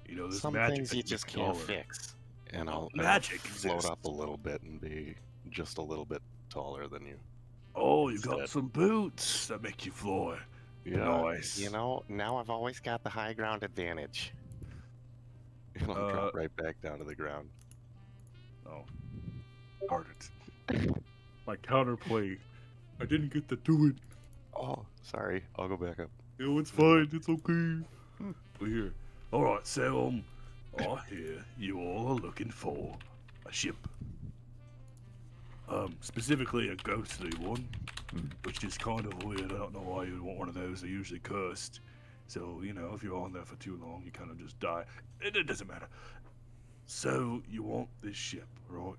there's some magic things that you can just make can't taller. fix. And I'll Magic float exists. up a little bit and be just a little bit taller than you. Oh, you got Instead. some boots that make you fly. Yeah, Nice. You know, now I've always got the high ground advantage. And I'll drop right back down to the ground. Oh, darn it. My counterplay. I didn't get to do it. Oh, sorry. I'll go back up. No, it's fine. It's okay. We're here. All right, so I hear you all are looking for a ship. Specifically a ghostly one, which is kind of weird. I don't know why you'd want one of those. They're usually cursed. So, if you're on there for too long, you kind of just die. It doesn't matter. So, you want this ship, right?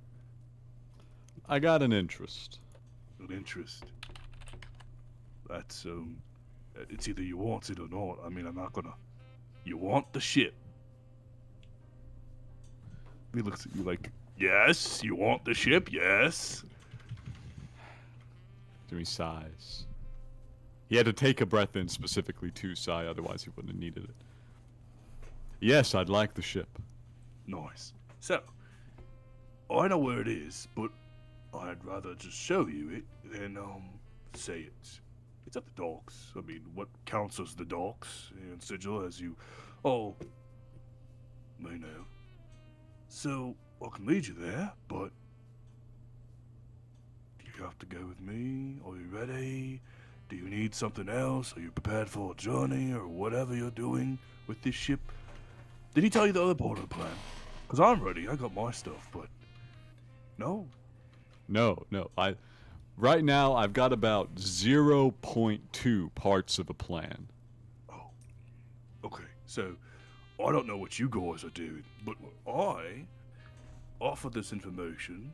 I got an interest. An interest. That's, it's either you want it or not. I mean, I'm not gonna... You want the ship. He looks at you like, yes, you want the ship, yes. Jimmy sighs. He had to take a breath in specifically to sigh, otherwise he wouldn't have needed it. Yes, I'd like the ship. Nice. So, I know where it is, but I'd rather just show you it than, say it. It's at the docks. I mean, what counts as the docks in Sigil, as you all may know. So, I can lead you there, but do you have to go with me? Are you ready? Do you need something else? Are you prepared for a journey or whatever you're doing with this ship? Did he tell you the other part of the plan? Because I'm ready. I got my stuff, but no. No. Right now, I've got about 0.2 parts of a plan. Oh, okay. So, I don't know what you guys are doing, but I offer this information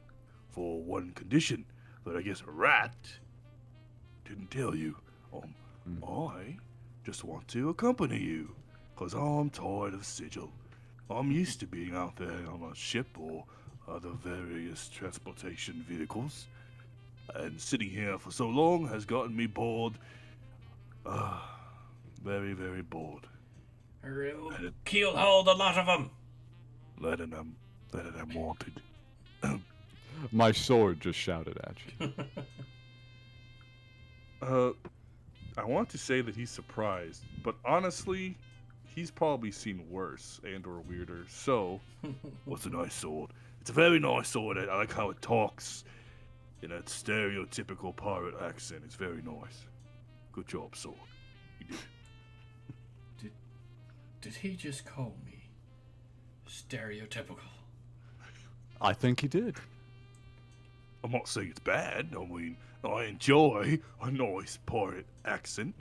for one condition that I guess Ratt didn't tell you. I just want to accompany you, because I'm tired of Sigil. I'm used to being out there on a ship or other various transportation vehicles, and sitting here for so long has gotten me bored. Very, very bored. Keelhauled a lot of them. Letting them wanted. My sword just shouted at you. I want to say that he's surprised, but honestly, he's probably seen worse and or weirder. So, what's a nice sword? It's a very nice sword. I like how it talks in a stereotypical pirate accent. It's very nice. Good job, sword. You did it. Did he just call me stereotypical? I think he did. I'm not saying it's bad. I mean, I enjoy a nice pirate accent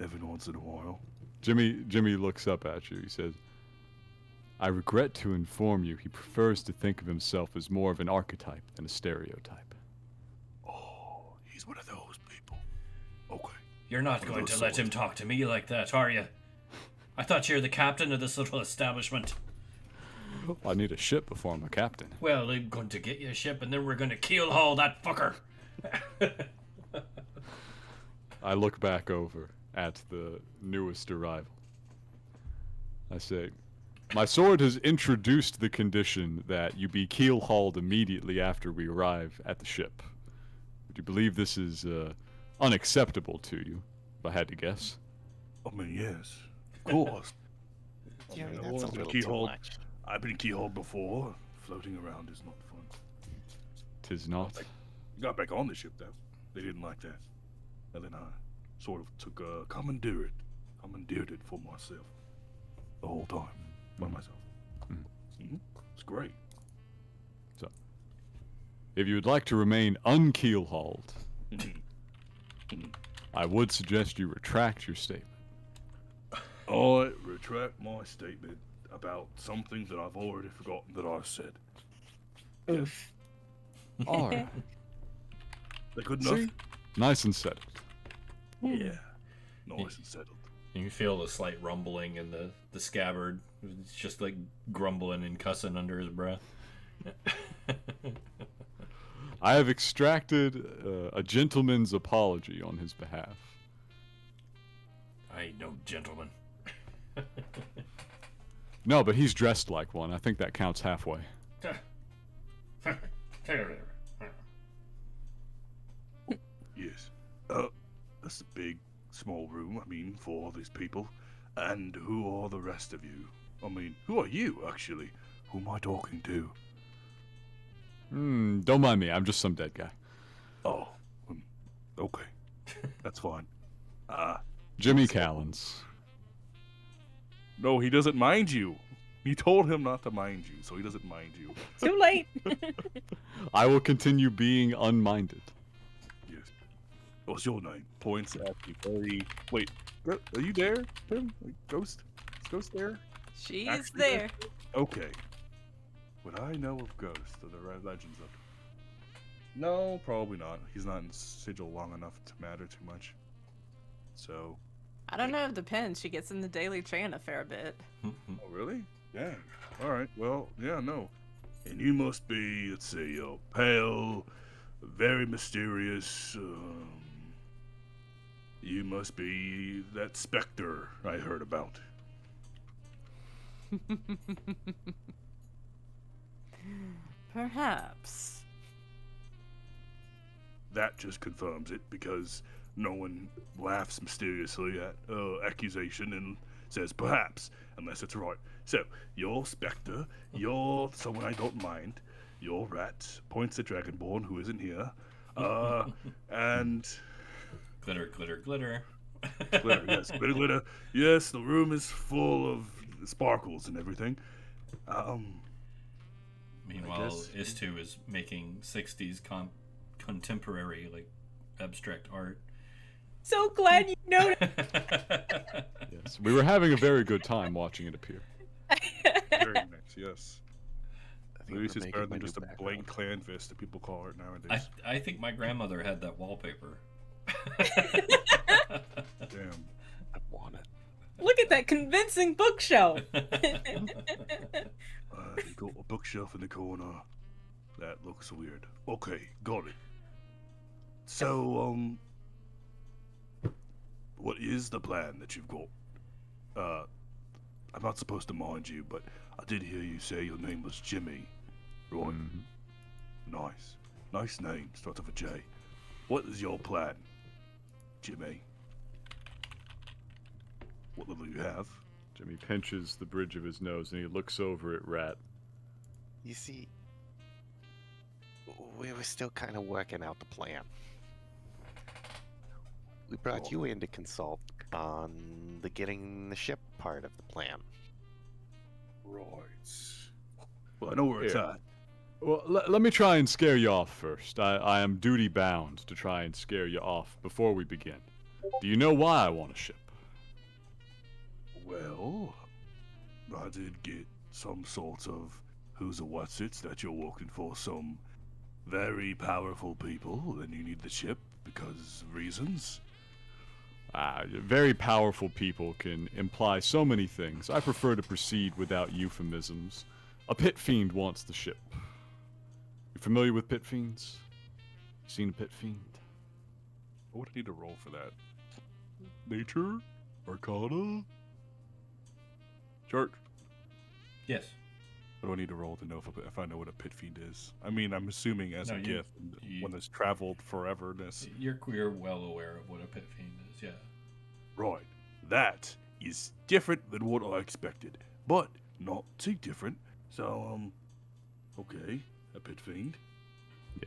every once in a while. Jimmy looks up at you. He says, I regret to inform you he prefers to think of himself as more of an archetype than a stereotype. Oh, he's one of those people. Okay. You're not going to let him talk to me like that, are you? I thought you were the captain of this little establishment. I need a ship before I'm a captain. Well, I'm going to get you a ship, and then we're going to keelhaul that fucker. I look back over at the newest arrival. I say, my sword has introduced the condition that you be keel-hauled immediately after we arrive at the ship. Would you believe this is unacceptable to you, if I had to guess? I mean, yes. Of course. Yeah, I mean, that's a I've been little too keyholed. much. I've been keyholed before. Floating around is not fun. 'Tis not. Got back on the ship, though. They didn't like that. And then I sort of took commandeered it for myself. The whole time. By myself. Mm-hmm. It's great. So, if you would like to remain unkeel-hauled, I would suggest you retract your statement. I retract my statement about something that I've already forgotten that I said. Oof. All right. That good enough? See? Nice and settled. Yeah. Nice and settled. You can feel a slight rumbling in the scabbard. It's just like grumbling and cussing under his breath. I have extracted a gentleman's apology on his behalf. I ain't no gentleman. No, but he's dressed like one. I think that counts halfway. Yes. That's a big, small room, I mean, for all these people. And who are the rest of you? I mean, who are you, actually? Who am I talking to? Don't mind me. I'm just some dead guy. Oh, okay. That's fine. Jimmy Callons. No, he doesn't mind you. You told him not to mind you, so he doesn't mind you. Too late. I will continue being unminded. Yes. What's your name? Points at you. Very... Wait, are you there, Tim? Like, Ghost? Is Ghost there? She's Actually there. Okay. What I know of Ghost are the legends of... No, probably not. He's not in Sigil long enough to matter too much. So... I don't know. It depends. She gets in the daily train a fair bit. Oh, really? Yeah. Alright, well, yeah, no. And you must be, let's say, pale, very mysterious, you must be that specter I heard about. Perhaps. That just confirms it, because no one laughs mysteriously at accusation and says perhaps, unless it's right. So, you're Spectre, you're someone I don't mind, you're Ratt, points at Dragonborn, who isn't here, and... Glitter, glitter, glitter. Glitter, yes, glitter, glitter. Yes, the room is full of sparkles and everything. Meanwhile, Istu is making 60s contemporary, like, abstract art. So glad you noticed. Yes, we were having a very good time watching it appear. Very nice, yes. I At think least we're it's making better my than new just a background. blank canvas that people call it nowadays. I think my grandmother had that wallpaper. Damn. I want it. Look at that convincing bookshelf. You got a bookshelf in the corner. That looks weird. Okay, got it. So, what is the plan that you've got? I'm not supposed to mind you, but I did hear you say your name was Jimmy. Right? Mm-hmm. Nice. Nice name. Starts with a J. What is your plan, Jimmy? What level do you have? Jimmy pinches the bridge of his nose and he looks over at Ratt. You see, we were still kind of working out the plan. We brought you in to consult on the getting the ship part of the plan. Right. Well, I know where it's Here. at. Well, let me try and scare you off first. I am duty bound to try and scare you off before we begin. Do you know why I want a ship? Well, I did get some sort of who's a what's-its that you're working for some very powerful people, and you need the ship because of reasons. Very powerful people can imply so many things. I prefer to proceed without euphemisms. A pit fiend wants the ship. You familiar with pit fiends? Seen a pit fiend? What would I need to roll for that? Nature? Arcana? Church? Yes. What do I need to roll to know if I know what a pit fiend is? I mean, I'm assuming as No, a you- gift, when there's traveled foreverness. You're well aware of what a pit fiend is, yeah. Right. That is different than what I expected, but not too different. So, okay, a pit fiend.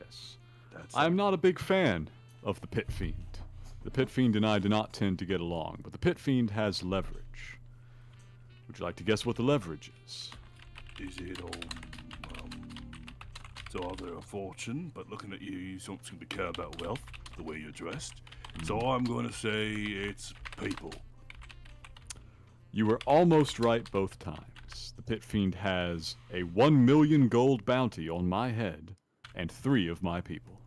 Yes. That's I'm not a big fan of the pit fiend. The pit fiend and I do not tend to get along, but the pit fiend has leverage. Would you like to guess what the leverage is? Is it it's either a fortune, but looking at you, you don't seem to care about wealth, the way you're dressed. So I'm going to say it's people. You were almost right both times. The Pit Fiend has a 1 million gold bounty on my head and 3 of my people.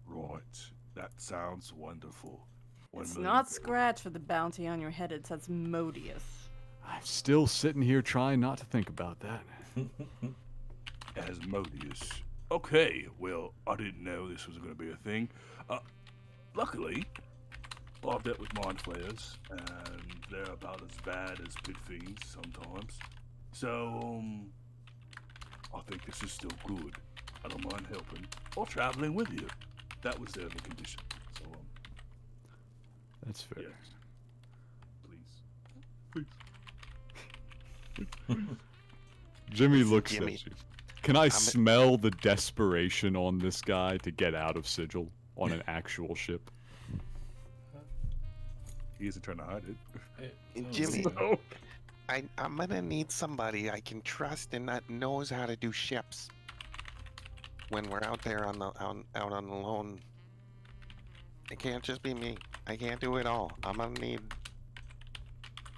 Right. That sounds wonderful. It's not Scratch for the bounty on your head, it's Asmodeus. I'm still sitting here trying not to think about that. Asmodeus. Okay, well, I didn't know this was going to be a thing. Luckily, I've dealt with mind flayers, and they're about as bad as pit fiends sometimes. So, I think this is still good. I don't mind helping or traveling with you. That was the only condition. So, That's fair. Yes. Please. Jimmy looks Jimmy. at you. Can I smell the desperation on this guy to get out of Sigil on an actual ship? He isn't trying to hide it. Jimmy, No. I'm gonna need somebody I can trust and that knows how to do ships. When we're out there on the out on the lone, it can't just be me. I can't do it all. I'm gonna need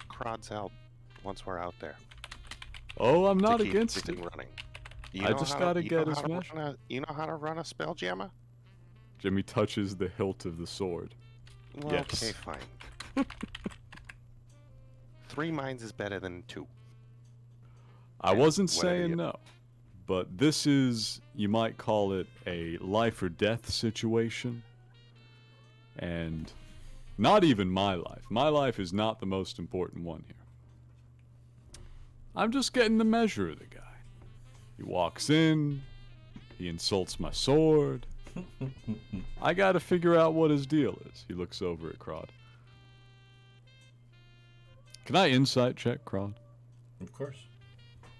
Krod's help once we're out there. Oh, I'm to not keep against everything it. running. I just gotta get his mesh. You know how to run a spelljammer? Jimmy touches the hilt of the sword. Well, Yes. okay, fine. 3 minds is better than 2. I wasn't whatever saying you- no, but this is, you might call it a life or death situation. And not even my life. My life is not the most important one here. I'm just getting the measure of the guy. He walks in, he insults my sword. I gotta figure out what his deal is. He looks over at Krod. Can I insight check Krod? Of course.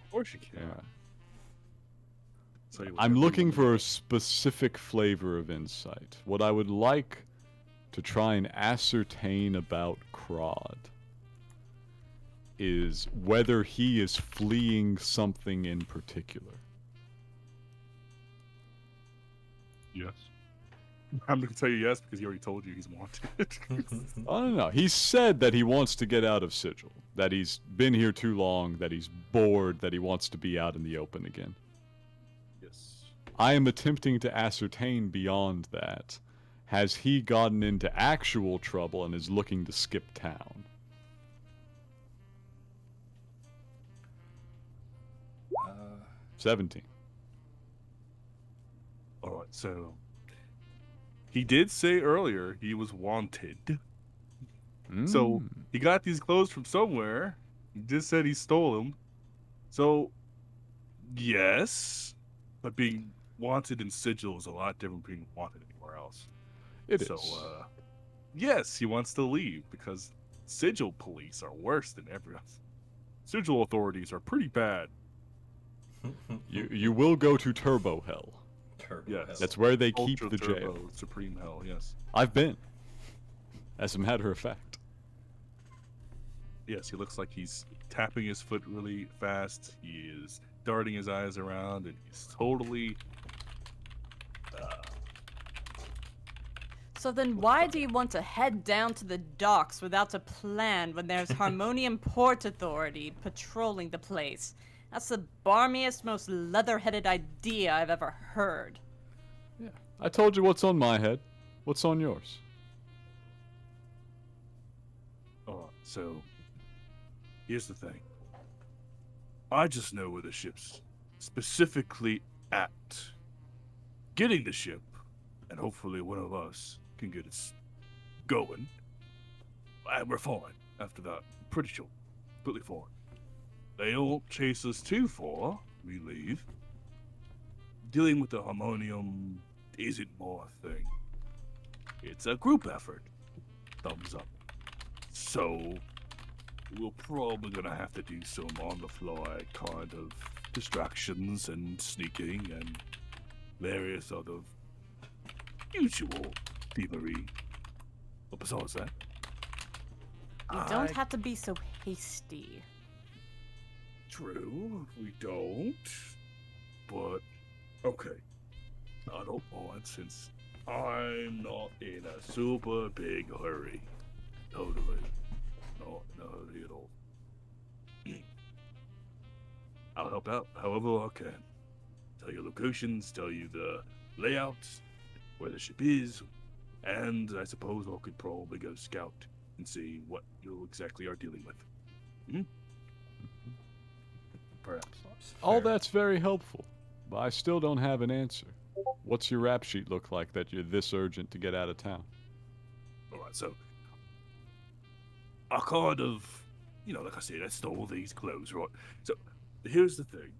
Of course you can. Yeah. So you I'm let looking everyone for know. a specific flavor of insight. What I would like to try and ascertain about Krod is whether he is fleeing something in particular. Yes. I'm going to tell you yes because he already told you he's wanted. I don't know. He said that he wants to get out of Sigil, that he's been here too long, that he's bored, that he wants to be out in the open again. Yes. I am attempting to ascertain beyond that. Has he gotten into actual trouble and is looking to skip town? Uh, 17. All right, so he did say earlier he was wanted. So Mm. he got these clothes from somewhere. He just said he stole them. So, yes, but being wanted in Sigil is a lot different from being wanted anywhere else. It is. So, yes, he wants to leave because Sigil police are worse than everyone else. Sigil authorities are pretty bad. You will go to Turbo Hell. Turbo Yes. Hell. That's where they keep Ultra the Turbo, jail. Supreme Hell, yes. I've been. As a matter of fact. Yes, he looks like he's tapping his foot really fast. He is darting his eyes around, and he's totally. So then why do you want to head down to the docks without a plan when there's Harmonium Port Authority patrolling the place? That's the barmiest, most leather-headed idea I've ever heard. Yeah. I told you what's on my head. What's on yours? So, here's the thing. I just know where the ship's specifically at. Getting the ship, and hopefully one of us can get us going. And we're fine after that. Pretty sure. Completely fine. They don't chase us too far. We leave. Dealing with the Harmonium isn't my thing. It's a group effort. Thumbs up. So, we're probably gonna have to do some on-the-fly kind of distractions and sneaking and various other usual thievery. But besides that, You don't have to be so hasty. True, we don't. But, okay. I don't mind since I'm not in a super big hurry. Totally. No not in a hurry at all. I'll help out however I can. Tell you locations, tell you the layouts, where the ship is, and I suppose I could probably go scout and see what you exactly are dealing with. Perhaps. All that's very helpful, but I still don't have an answer. What's your rap sheet look like that you're this urgent to get out of town? Alright, so I kind of, like I said, I stole these clothes, right? So here's the thing.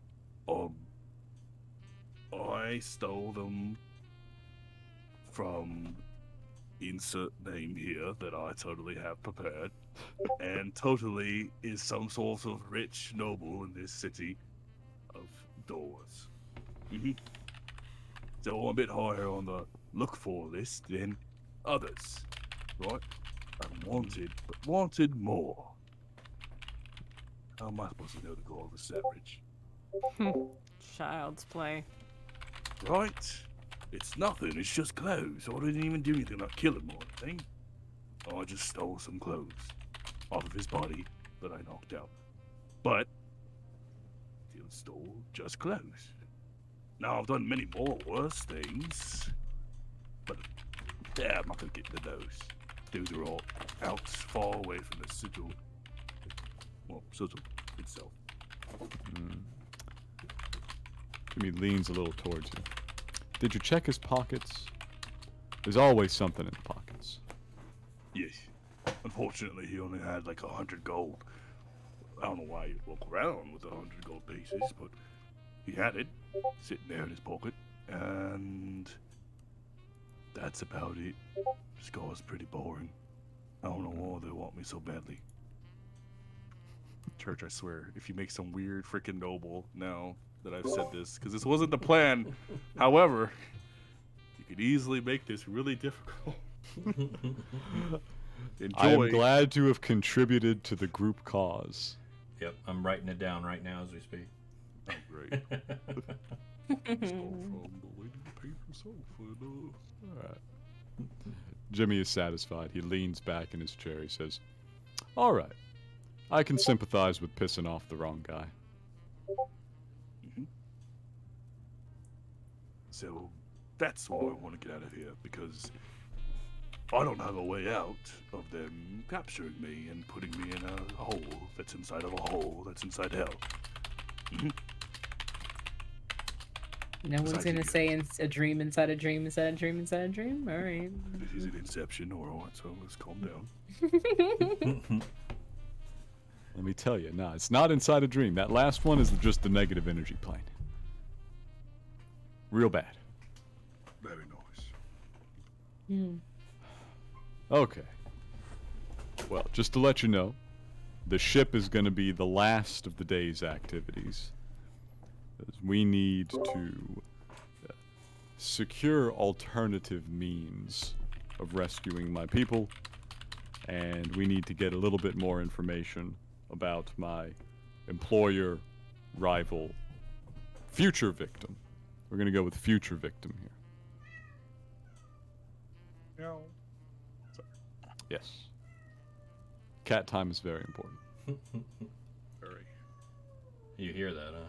I stole them from insert name here that I totally have prepared, and totally is some sort of rich noble in this city of doors. So I'm a bit higher on the look for list than others, right? I'm wanted, but wanted more. How am I supposed to know the goal of the savage? Child's play. Right? It's nothing, it's just clothes. I didn't even do anything like kill him or anything. I just stole some clothes off of his body that I knocked out. But he stole just clothes. Now I've done many more worse things. But yeah, I'm not gonna get into those. Those are all out far away from the sigil. Well, sigil itself. Jimmy leans a little towards you. Did you check his pockets? There's always something in the pockets. Yes. Unfortunately, he only had like 100 gold. I don't know why he'd walk around with 100 gold pieces, but he had it sitting there in his pocket, and that's about it. This guy's pretty boring. I don't know why they want me so badly. Church, I swear, if you make some weird freaking noble now that I've said this, because this wasn't the plan. However, you could easily make this really difficult. I am Enjoy. glad to have contributed to the group cause. Yep, I'm writing it down right now as we speak. Oh, great. Stole from the lady who paid herself. Alright. Jimmy is satisfied. He leans back in his chair. He says, Alright. I can sympathize with pissing off the wrong guy. So that's why I want to get out of here, because I don't have a way out of them capturing me and putting me in a hole that's inside of a hole that's inside hell. No one's gonna say it's a dream inside a dream inside a dream inside a dream. All right. This is an inception, alright, so let's calm down. Let me tell you, nah, it's not inside a dream. That last one is just the negative energy plane. Real bad. Very nice. Okay. Well, just to let you know, the ship is going to be the last of the day's activities. We need to secure alternative means of rescuing my people, and we need to get a little bit more information about my employer, rival, future victim. We're going to go with future victim here. No. Yes. Cat time is very important. Very. You hear that, huh?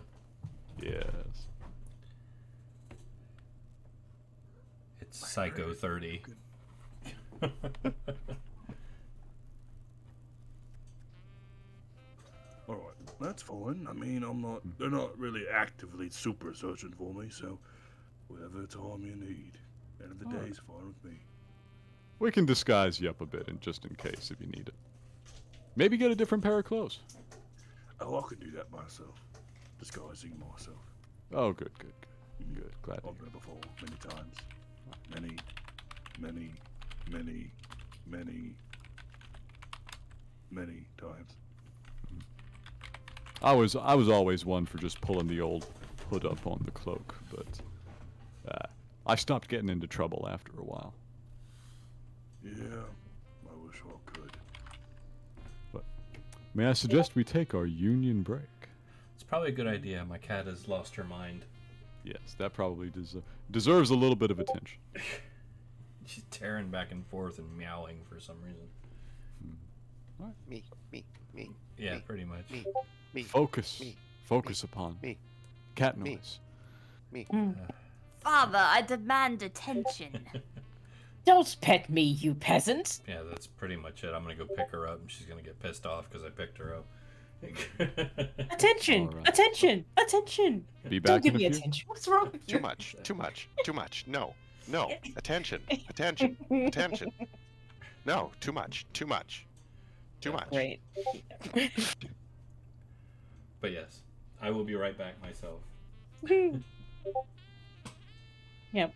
Yes. It's Psycho 30. Alright, that's fine. I mean, they're not really actively super searching for me, so whatever time you need. End of the day is fine with me. We can disguise you up a bit, and just in case if you need it. Maybe get a different pair of clothes. Oh, I can do that myself. Disguising myself. Oh, good. Glad to I've done it before, many times. Many times. I was always one for just pulling the old hood up on the cloak, but I stopped getting into trouble after a while. Yeah, I wish I could. But may I suggest we take our union break? It's probably a good idea. My cat has lost her mind. Yes, that probably deserves a little bit of attention. She's tearing back and forth and meowing for some reason. Me. Yeah, me, pretty much. Me. Focus. Me. Focus upon. Me. Cat Me. noise. Father, I demand attention. Don't pet me, you peasant. Yeah, that's pretty much it. I'm gonna go pick her up, and she's gonna get pissed off because I picked her up. Attention! All right. Attention! Attention! Be Don't back give in a me few. attention. What's wrong with you? Too much. No. Attention. No, too much. Great. But yes, I will be right back myself. Yep.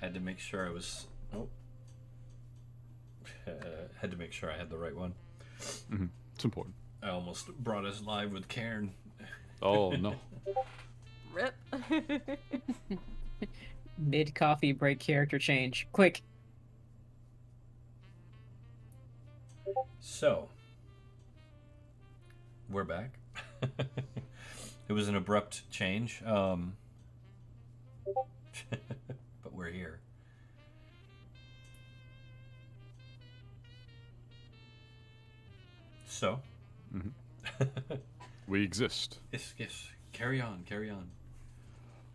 Had to make sure I was. Oh. Had to make sure I had the right one. Mm-hmm. It's important. I almost brought us live with Cairn. Oh no. Rip. Mid coffee break character change. Quick. So, we're back. It was an abrupt change, but we're here. So, We exist. yes, carry on.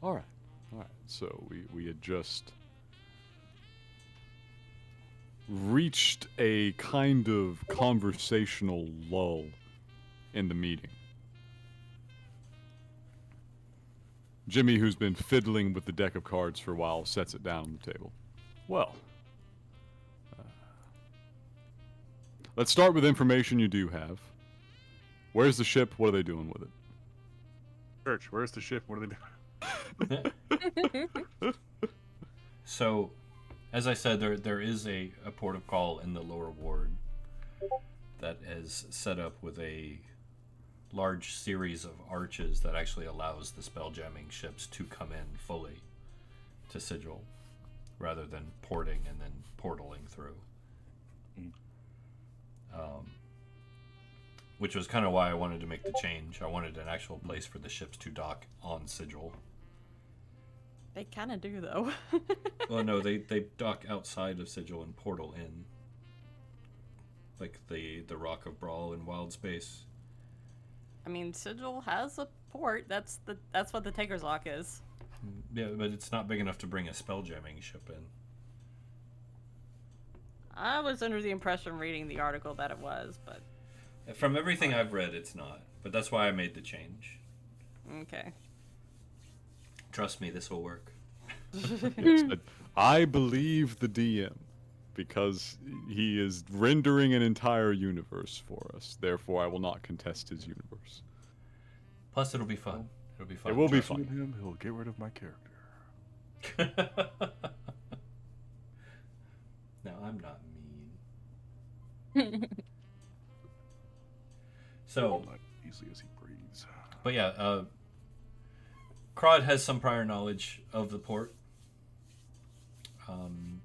All right. So we had just reached a kind of conversational lull in the meeting. Jimmy, who's been fiddling with the deck of cards for a while, sets it down on the table. Well, let's start with information you do have. Where's the ship? What are they doing with it? Church, where's the ship? What are they doing? So, as I said, there is a port of call in the lower ward that is set up with a large series of arches that actually allows the spell jamming ships to come in fully to Sigil, rather than porting and then portaling through. Which was kind of why I wanted to make the change. I wanted an actual place for the ships to dock on Sigil. They kind of do, though. Well, no, they dock outside of Sigil and portal in. Like the Rock of Brawl in Wild Space. I mean, Sigil has a port. That's what the Taker's Lock is. Yeah, but it's not big enough to bring a spell jamming ship in. I was under the impression reading the article that it was, but... From everything I've read, it's not. But that's why I made the change. Okay. Trust me, this will work. Yes, I believe the DM because he is rendering an entire universe for us. Therefore, I will not contest his universe. Plus, it'll be fun. It'll be fun. It will be Trusting fun. him, he'll get rid of my character. No, I'm not mean. So, Not easily as he breathes. but yeah, Krod has some prior knowledge of the port.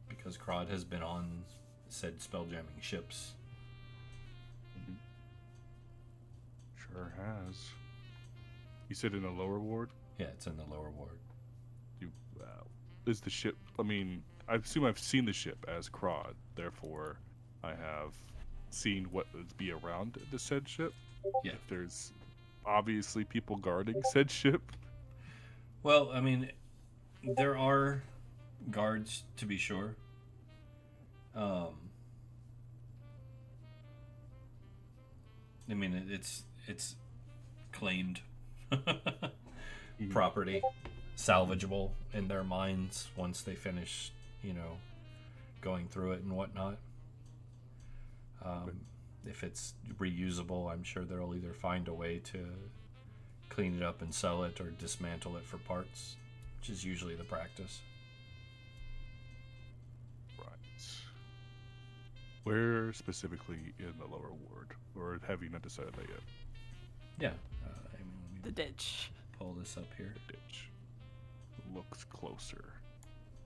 Because Krod has been on said spell jamming ships. Sure has. You said in the lower ward? Yeah, it's in the lower ward. Is the ship... I mean, I assume I've seen the ship as Krod. Therefore, I have seen what would be around the said ship. Yeah. If there's obviously people guarding said ship. Well, I mean, there are guards to be sure. I mean, it's claimed property, salvageable in their minds once they finish, going through it and whatnot. If it's reusable, I'm sure they'll either find a way to clean it up and sell it or dismantle it for parts, which is usually the practice. Right. Where specifically in the lower ward? Or have you not decided that yet? Yeah. I mean, let The me ditch. pull this up here. The ditch. Looks closer.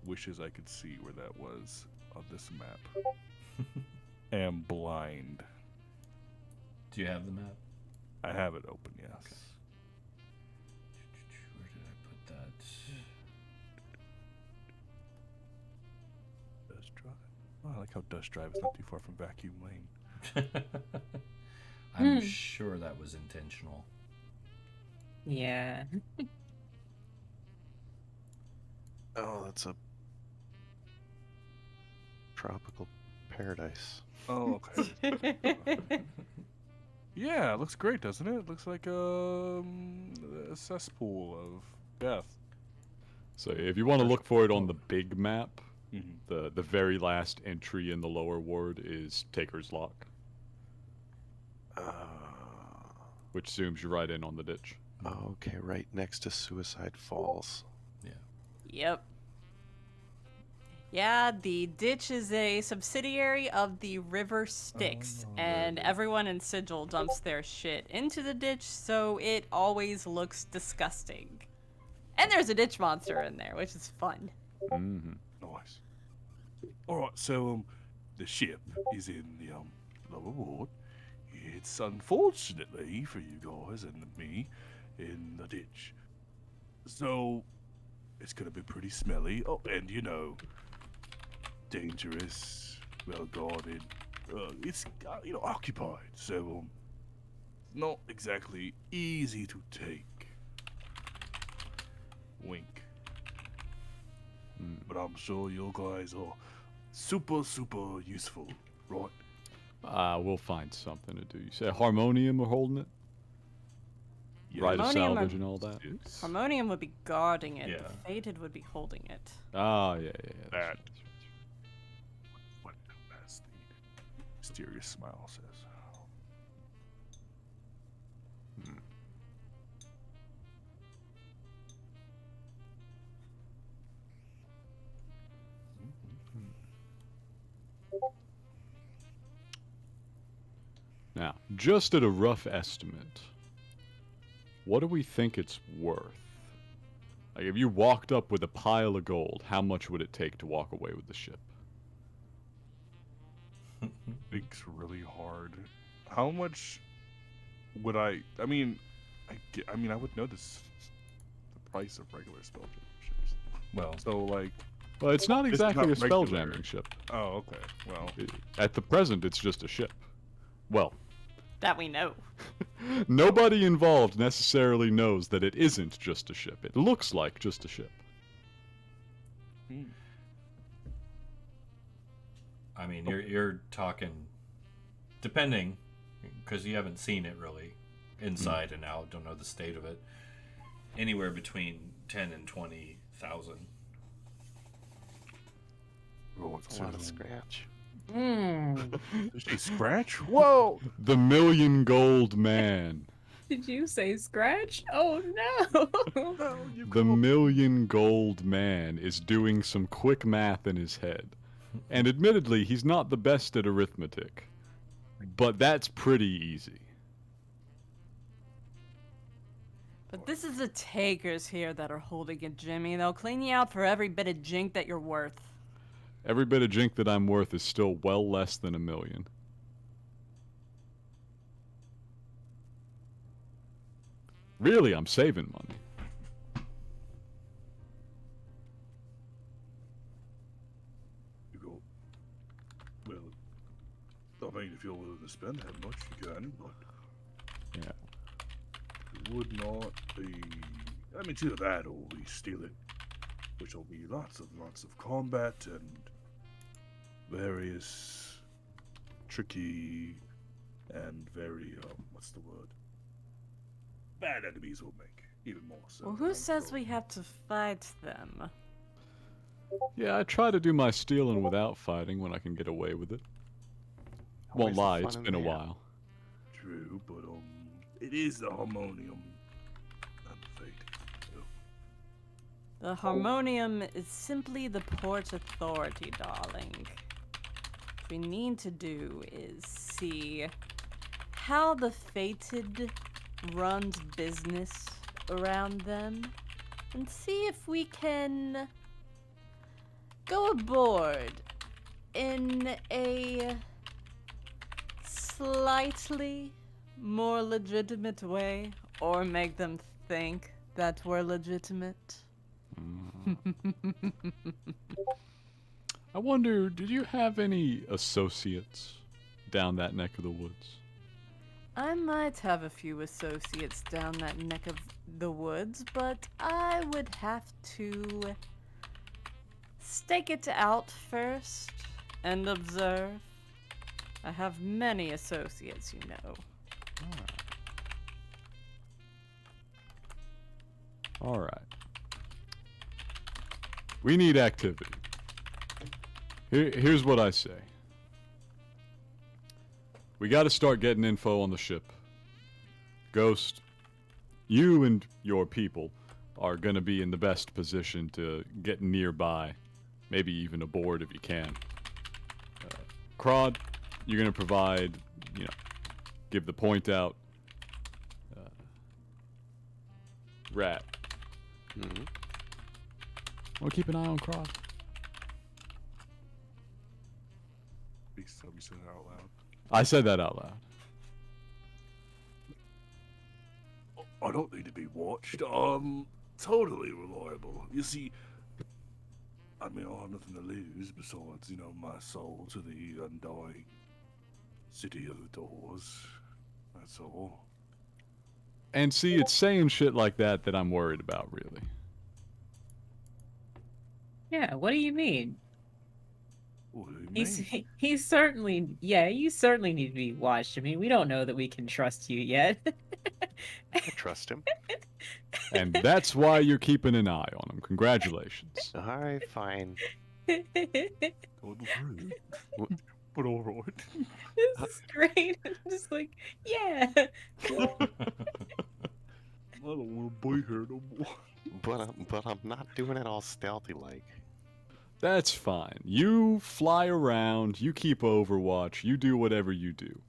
Wishes I could see where that was on this map. Am blind. Do you have the map? I have it open, yes. Okay. Where did I put that? Dust drive. Oh, I like how dust drive is not too far from vacuum lane. I'm sure that was intentional. Yeah. Oh, that's a tropical paradise. Oh, okay. Yeah, it looks great, doesn't it? It looks like a cesspool of death. So if you want to look for it on the big map, Mm-hmm. the very last entry in the lower ward is Taker's Lock, which zooms you right in on the ditch. Okay, right next to Suicide Falls. Yeah. Yep. Yeah, the ditch is a subsidiary of the River Styx, and everyone in Sigil dumps their shit into the ditch, so it always looks disgusting. And there's a ditch monster in there, which is fun. Mm-hmm. Nice. Alright, so, the ship is in the, lower ward. It's unfortunately for you guys and me in the ditch. So, it's gonna be pretty smelly. Oh, and dangerous, well guarded. It's occupied, so not exactly easy to take. Wink. But I'm sure you guys are super useful, right? We'll find something to do. You say Harmonium are holding it? Yeah. Right of Harmonium salvage are- and all that? Yes. Harmonium would be guarding it, Yeah. but Fated would be holding it. Ah, yeah. That. That's right. What as the mysterious smile says. Now, just at a rough estimate, what do we think it's worth? Like, if you walked up with a pile of gold, how much would it take to walk away with the ship? Think's really hard. How much would I mean, I would know the price of regular spell ships. Well, So like, Well, it's not It's exactly not a spell regular. jamming ship. oh okay, well, At the present, it's just a ship. Well, That we know. nobody involved necessarily knows that it isn't just a ship. It looks like just a ship. I mean, you're talking, depending, because you haven't seen it really, inside and out. Don't know the state of it. Anywhere between 10 and 20,000. It's a lot of scratch. Did she scratch? Whoa! The Million Gold Man. Did you say scratch? Oh no! The Million Gold Man is doing some quick math in his head. And admittedly, he's not the best at arithmetic. But that's pretty easy. But this is the takers here that are holding it, Jimmy. They'll clean you out for every bit of jink that you're worth. Every bit of jink that I'm worth is still well less than 1 million. Really, I'm saving money. You go. Well, I mean, if you're willing to spend that much, you can, but Yeah. it would not be. I mean, it's either that or we steal it, which will be lots of combat and various tricky and very what's the word? Bad enemies will make even more so. Well, who says we have to fight them? Yeah, I try to do my stealing without fighting when I can get away with it. Won't Always the lie, fun it's in been a there. while. True, but it is the harmonium and the fate. So, The Harmonium is simply the port authority, darling. What we need to do is see how the Fated runs business around them and see if we can go aboard in a slightly more legitimate way or make them think that we're legitimate. I wonder, did you have any associates down that neck of the woods? I might have a few associates down that neck of the woods, but I would have to stake it out first and observe. I have many associates, you know. Alright. We need activity. Here's what I say. We gotta start getting info on the ship. Ghost, you and your people are gonna be in the best position to get nearby maybe even aboard if you can. Krod, you're going to provide, give the point out. Ratt. Mm-hmm. Want to keep an eye on Krod? We said it out loud. I said that out loud. I don't need to be watched. Totally reliable. You see, I mean, I have nothing to lose besides, my soul to the undying city of the doors. That's all. And see, it's saying shit like that I'm worried about, really. Yeah, what do you mean? What do you mean? He's certainly, you certainly need to be watched. I mean, we don't know that we can trust you yet. I trust him. And that's why you're keeping an eye on him. Congratulations. All right, fine. A little rude. But all right. This is great. I'm just like, yeah. I don't want to be here no more. But I'm not doing it all stealthy like. That's fine. You fly around, you keep overwatch, you do whatever you do.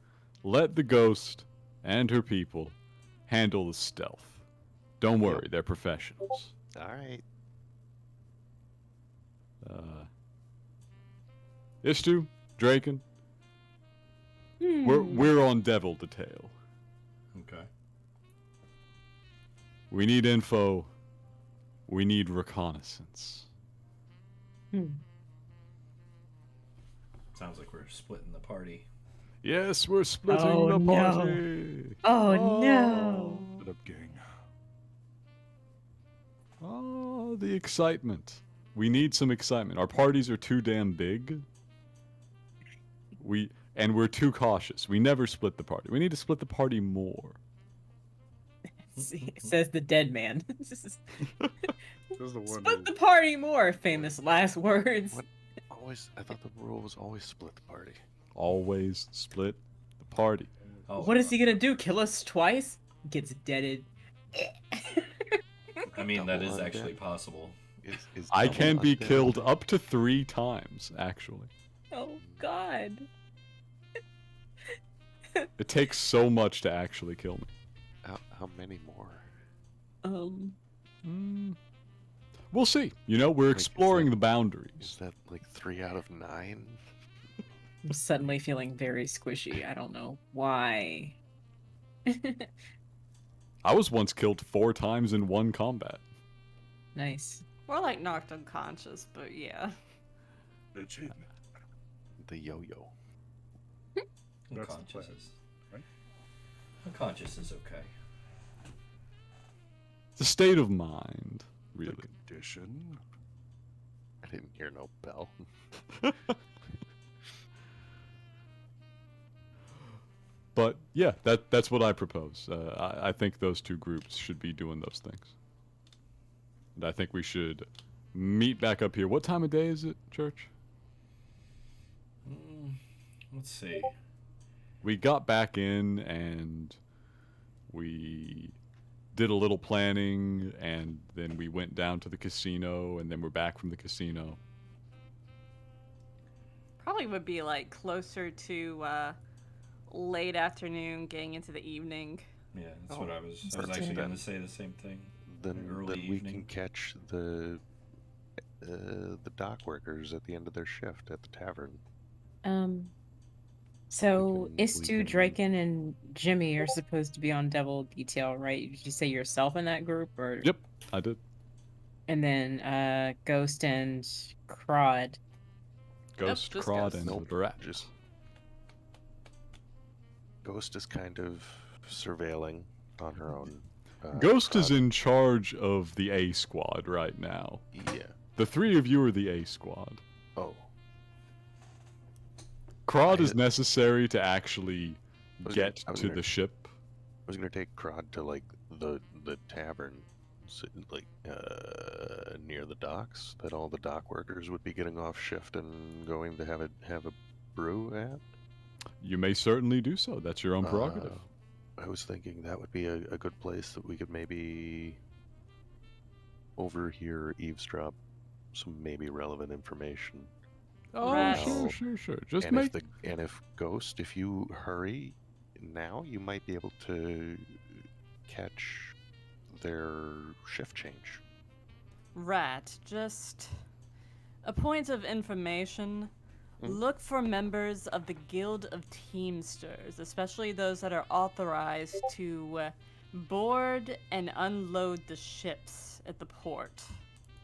Let the ghost and her people handle the stealth. Don't worry, they're professionals. All right. Ishtu, Draken, we're on Devil Detail. Okay. We need info. We need reconnaissance. Sounds like we're splitting the party. Yes, we're splitting the party. Oh no. Shut up, gang. Oh, the excitement. We need some excitement. Our parties are too damn big. We're too cautious. We never split the party. We need to split the party more. Says the dead man. This is the one. Split the party more. Famous last words. What? I thought the rule was always split the party. Always split the party. Oh, What is he gonna do? Kill us twice? Gets deaded. I mean, that is Double actually undead. possible. Is I double can be undead- killed up to 3 times, actually. Oh God. It takes so much to actually kill me. How many more? We'll see. We're exploring the boundaries. Is that like 3 out of 9? I'm suddenly feeling very squishy. I don't know why. I was once killed 4 times in one combat. Nice. We're like knocked unconscious, but yeah. Legit. The yo-yo. That's the Unconscious plan, is... right? Unconscious is okay. It's a state of mind, really. The condition. I didn't hear no bell. But yeah, that's what I propose. I think those 2 groups should be doing those things. And I think we should meet back up here. What time of day is it, Church? Let's see. We got back in and we did a little planning, and then we went down to the casino, and then we're back from the casino. Probably would be like closer to late afternoon, getting into the evening. Yeah, that's what I was perfect. actually going Then- to say the same thing. Then Early we evening. can catch the dock workers at the end of their shift at the tavern. So We Istu, can- Draken, and Jimmy are supposed to be on Devil Detail, right? Did you say yourself in that group, or? Yep, I did. And then Ghost and Krod. Ghost, just Krod, Ghost. and Nope, the Rat. just- Ghost is kind of surveilling on her own. Ghost is Krod- in charge of the A squad right now. Yeah. The 3 of you are the A squad. Oh. Krod I- is necessary to actually was get gonna- I was to gonna- the ship. I was gonna take Krod to like the tavern, like near the docks that all the dock workers would be getting off shift and going to have a brew at. You may certainly do so. That's your own prerogative. I was thinking that would be a good place that we could maybe overhear, eavesdrop some maybe relevant information. Oh, Right. sure. Just And make. if Ghost, if you hurry now, you might be able to catch their shift change. Rat, just a point of information. Mm. Look for members of the Guild of Teamsters, especially those that are authorized to board and unload the ships at the port.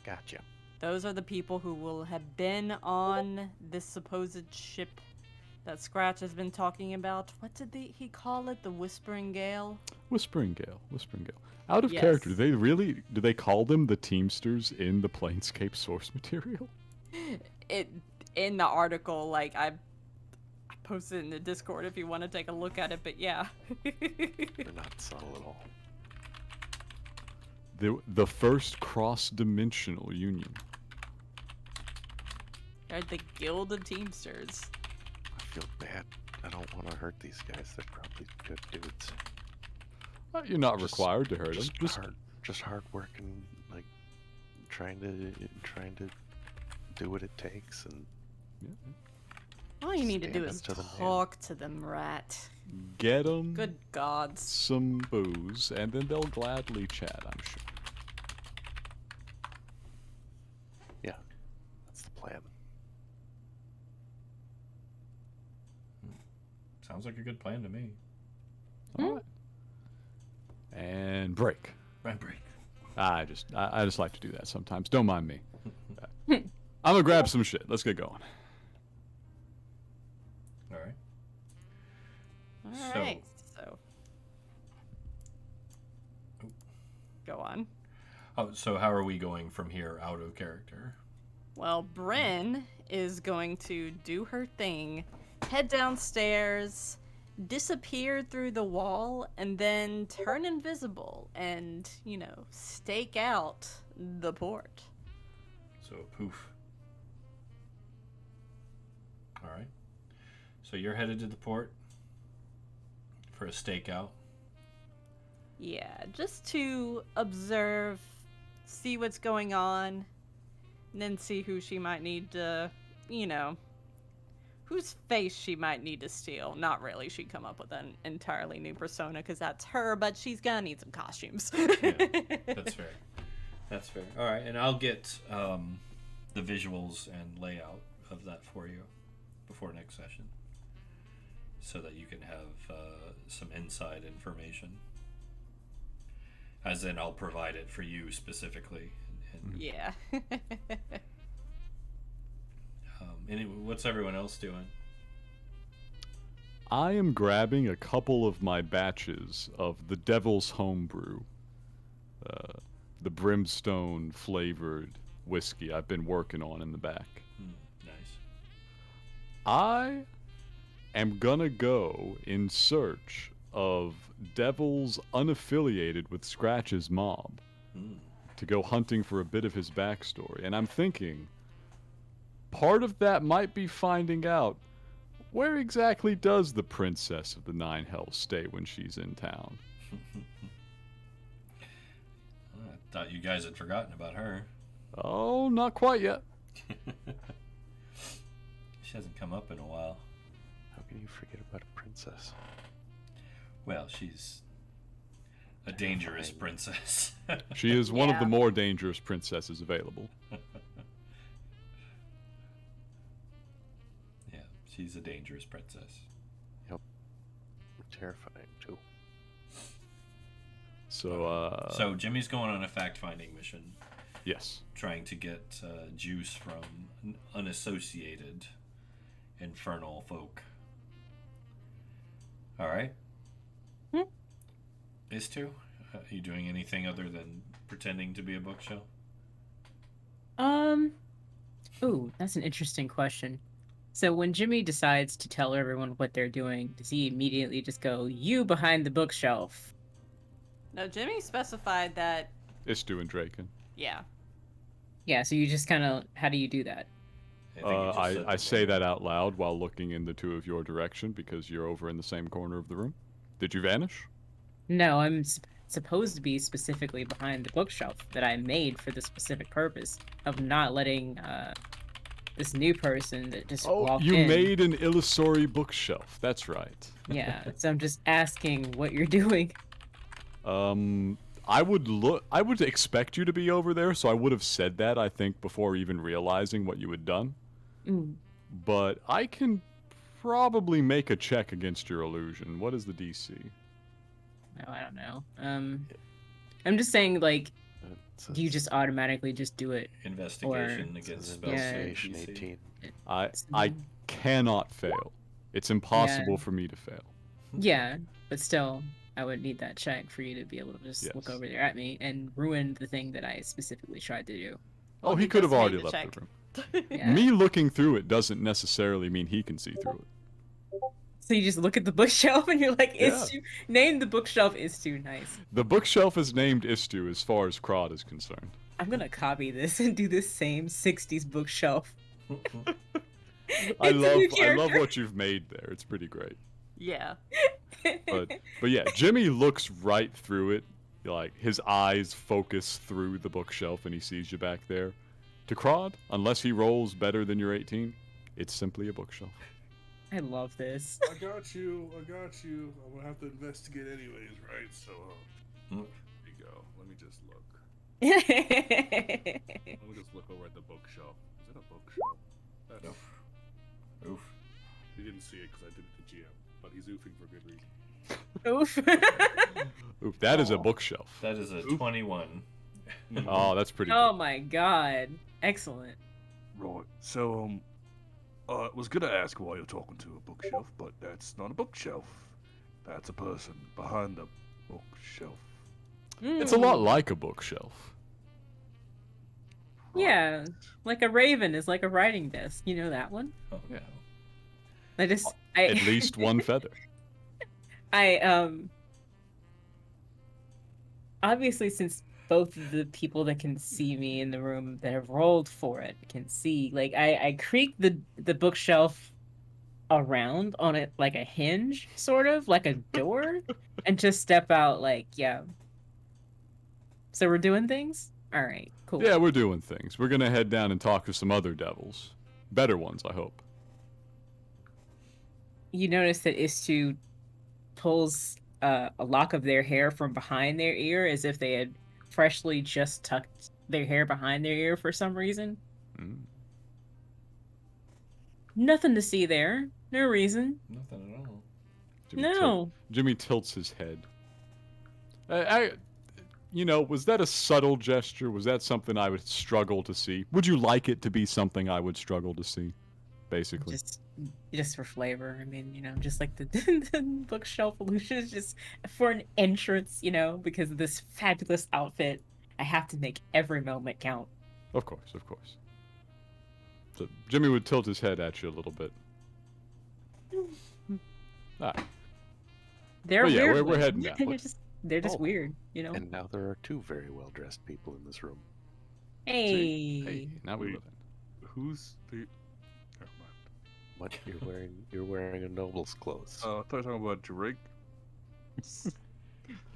Gotcha. Those are the people who will have been on this supposed ship that Scratch has been talking about. What did he call it? The Whispering Gale? Whispering Gale. Out of Yes. character, do they call them the Teamsters in the Planescape source material? It in the article, like I posted it in the Discord if you want to take a look at it, but yeah. They're not subtle at all. The first cross-dimensional union. They're the Guild of Teamsters. I feel bad. I don't want to hurt these guys. They're probably good dudes. You're not Just- required to hurt them. Just hard work and like trying to do what it takes and All you need to do Stand is up to the man. talk to them, Rat. get them Good gods. some booze, and then they'll gladly chat, I'm sure. yeah, that's the plan. Sounds like a good plan to me. All right. And break. Right break. I just like to do that sometimes. Don't mind me. I'm gonna grab some shit. Let's get going. All right. All So- right, so. Go on. Oh, so how are we going from here out of character? Well, Bryn is going to do her thing, head downstairs, disappear through the wall, and then turn invisible and, stake out the port. So poof. All right. So you're headed to the port for a stakeout. Yeah, just to observe, see what's going on, and then see who she might need to, whose face she might need to steal. Not really, she'd come up with an entirely new persona because that's her, but she's gonna need some costumes. Yeah, that's fair. That's fair. All right, and I'll get the visuals and layout of that for you before next session, so that you can have some inside information. As in, I'll provide it for you specifically. And Yeah. what's everyone else doing? I am grabbing a couple of my batches of the Devil's Homebrew, the brimstone flavored whiskey I've been working on in the back. Nice. I am gonna go in search of devils unaffiliated with Scratch's mob to go hunting for a bit of his backstory. And I'm thinking, part of that might be finding out where exactly does the Princess of the Nine Hells stay when she's in town. I thought you guys had forgotten about her. Oh, not quite yet. She hasn't come up in a while. How can you forget about a princess? Well, she's a dangerous princess. She is one of the Yeah. more dangerous princesses available. Yeah, she's a dangerous princess. Terrifying too. So, So Jimmy's going on a fact-finding mission, yes. trying to get juice from unassociated infernal folk. All right. Is to? Are you doing anything other than pretending to be a bookshelf? Ooh, that's an interesting question. So when Jimmy decides to tell everyone what they're doing, does he immediately just go, "You behind the bookshelf"? No, Jimmy specified that, Istu and Draken. yeah. Yeah, so you just kind of, how do you do that? I think you just said I the say name. that out loud while looking in the two of your direction because you're over in the same corner of the room. Did you vanish? No, supposed to be specifically behind the bookshelf that I made for the specific purpose of not letting this new person that just walked you in. made an illusory bookshelf. That's right. Yeah, so I'm just asking what you're doing. I would expect you to be over there, so I would have said that, I think, before even realizing what you had done. But I can probably make a check against your illusion. What is the DC? No, I don't know. I'm just saying, like, do you just automatically just do it? Investigation against spell Investigation save. 18. I cannot fail. It's impossible for me to fail. Yeah, but still, I would need that check for you to be able to just look over there at me and ruin the thing that I specifically tried to do. Well, he could have already left the room. Yeah. Me looking through it doesn't necessarily mean he can see through it. So you just look at the bookshelf and you're like, Istu, name the bookshelf Istu, nice. The bookshelf is named Istu as far as Krod is concerned. I'm gonna copy this and do this same 60s bookshelf. I love what you've made there. It's pretty great. Yeah. But yeah, Jimmy looks right through it. Like, his eyes focus through the bookshelf and he sees you back there. To Krod, unless he rolls better than your 18, it's simply a bookshelf. I love this. I got you. I'm gonna have to investigate anyways, right? So, there you go. Let me just look. Let me just look over at the bookshelf. Is it a bookshelf? That's... Oof. He didn't see it because I did it to GM, but he's oofing for good reason. Oof. Oof, that is a bookshelf. That is a 21. Oh, that's pretty Oh good. my god. Excellent. Right. So, I was gonna ask why you're talking to a bookshelf, but that's not a bookshelf. That's a person behind the bookshelf. It's a lot like a bookshelf. Yeah, like a raven is like a writing desk. You know that one? Oh, Yeah. At least one feather. Obviously, since both of the people that can see me in the room that have rolled for it can see, like, I creak the bookshelf around on it like a hinge, sort of like a door, and just step out like, yeah. So we're doing things? All right, cool. Yeah, we're doing things. We're gonna head down and talk to some other devils. Better ones, I hope. You notice that Istu pulls a lock of their hair from behind their ear as if they had freshly just tucked their hair behind their ear for some reason. Nothing to see there. No reason. Nothing at all. Jimmy tilts his head. Was that a subtle gesture? Was that something I would struggle to see? Would you like it to be something I would struggle to see? Basically. Just for flavor. I mean, just like the bookshelf illusion is just for an entrance, because of this fabulous outfit. I have to make every moment count. Of course. So Jimmy would tilt his head at you a little bit. Alright. They're weird. We're heading down. They're just weird, And now there are two very well-dressed people in this room. Hey. Now we Wait. live in. Who's the... Never mind. What you're wearing a noble's clothes. I thought you were talking about Drake.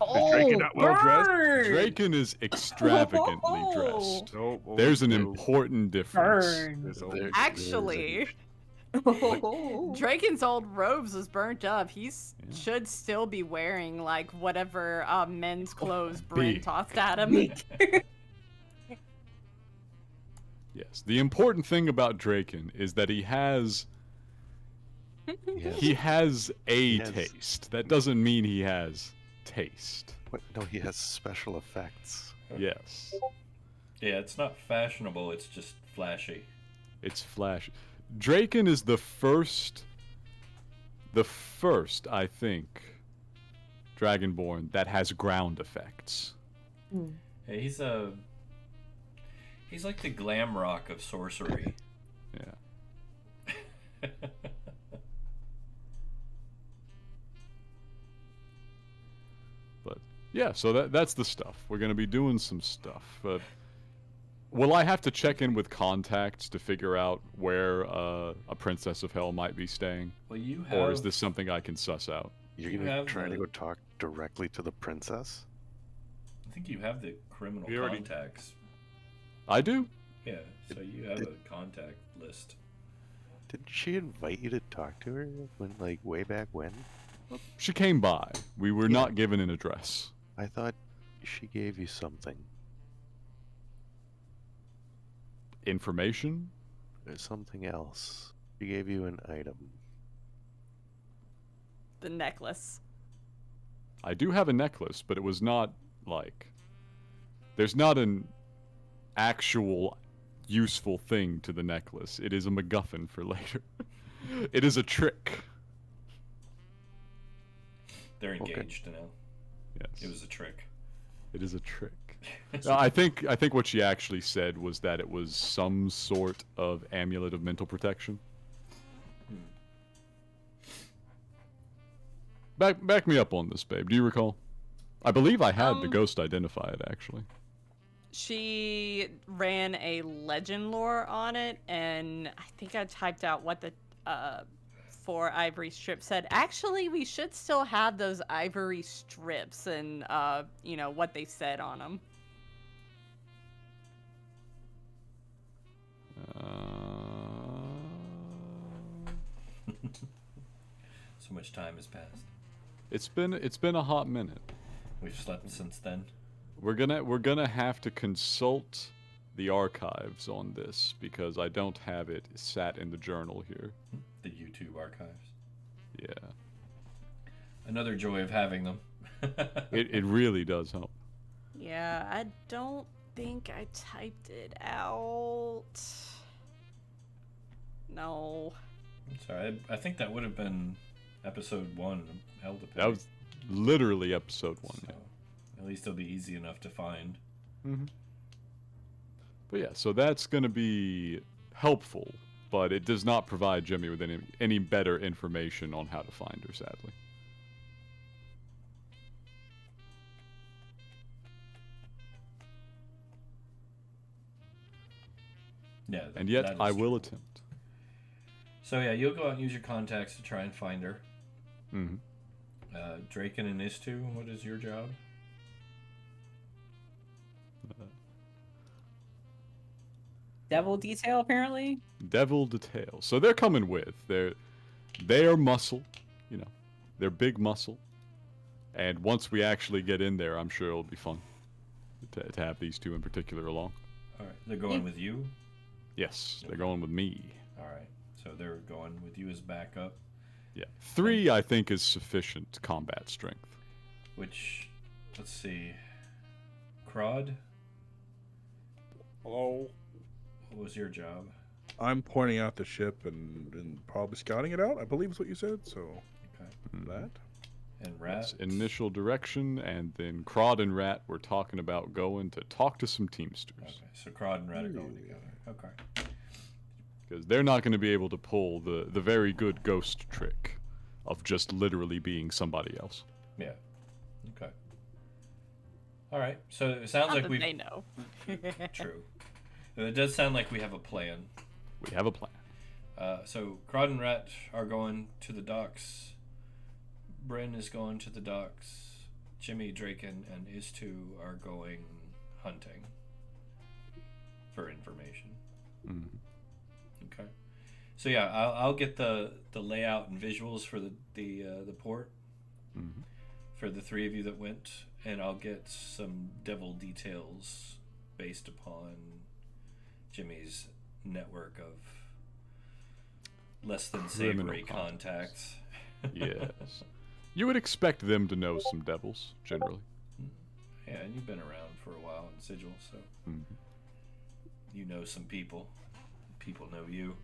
Oh, Draken not well dressed? burn! Draken is extravagantly dressed. No, There's an no. important difference. Burn. There's a- There- Actually, Draken's old robes was burnt up. Should still be wearing like whatever men's clothes Bryn B. tossed at him. Yes. The important thing about Draken is that he has He a has- taste. That doesn't mean he has taste. No, he has special effects. Yes. Yeah, it's not fashionable, it's just flashy. It's flash. Draken is the first, I think, Dragonborn that has ground effects. Yeah, he's like the glam rock of sorcery. Yeah. But yeah, so that's the stuff. We're gonna be doing some stuff. Will I have to check in with contacts to figure out where a Princess of Hell might be staying? Well, you have. Or is this something I can suss out? You're You gonna have try the- to go talk directly to the princess? I think you have the criminal We already- contacts. I do. Yeah, so you have a contact list. Didn't she invite you to talk to her when, like, way back when? She came by. We were not given an address. I thought she gave you something. Information? There's something else. She gave you an item. The necklace. I do have a necklace, but it was not, like... There's not an actual useful thing to the necklace. It is a MacGuffin for later. It is a trick. They're Okay. engaged now. Yes. It was a trick. It is a trick. I think what she actually said was that it was some sort of amulet of mental protection. Back me up on this, babe. Do you recall? I believe I had the ghost identify it, actually. She ran a legend lore on it, and I think I typed out what the 4 ivory strips said. Actually, we should still have those ivory strips and, you know, what they said on them. So much time has passed. It's been a hot minute. We've slept since then. We're gonna have to consult the archives on this because I don't have it sat in the journal here. The YouTube archives. Yeah. Another joy of having them. It really does help. Yeah, I don't think I typed it out. No. I'm sorry, I think that would have been episode 1 of Elderpay. That was literally episode 1. So, at least it'll be easy enough to find. Mm-hmm. But yeah, so that's going to be helpful, but it does not provide Jimmy with any better information on how to find her, sadly. Yeah. And yet, that is I will true. attempt. So yeah, you'll go out and use your contacts to try and find her. Mm-hmm. Draken and Istu, what is your job? Devil detail, apparently. Devil Detail. So they're coming with. They're muscle, you know. They're big muscle. And once we actually get in there, I'm sure it'll be fun to have these two in particular along. All right, they're going with you. Yes, they're going with me. All right, so they're going with you as backup. Yeah. 3, I think, is sufficient combat strength. Which, let's see, Krod, Hello. what was your job? I'm pointing out the ship and probably scouting it out, I believe is what you said, so Okay, that. and That's Ratt. initial direction, and then Krod and Ratt were talking about going to talk to some Teamsters. Okay, so Krod and Ratt are going together. Okay. Because they're not going to be able to pull the very good ghost trick of just literally being somebody else. Yeah. Okay. All right. So it sounds Not like that we've they know. true. It does sound like we have a plan. We have a plan. So Krod and Ratt are going to the docks. Bryn is going to the docks. Jimmy, Draken, and Istu are going hunting for information. Mhm. Okay. So yeah, I'll get the layout and visuals for the port Mhm. for the 3 of you that went, and I'll get some devil details based upon Jimmy's network of less than Criminal savory contacts. contacts. Yes. You would expect them to know some devils, generally. Yeah, and you've been around for a while in Sigil, so Mhm. you know some people. People know you.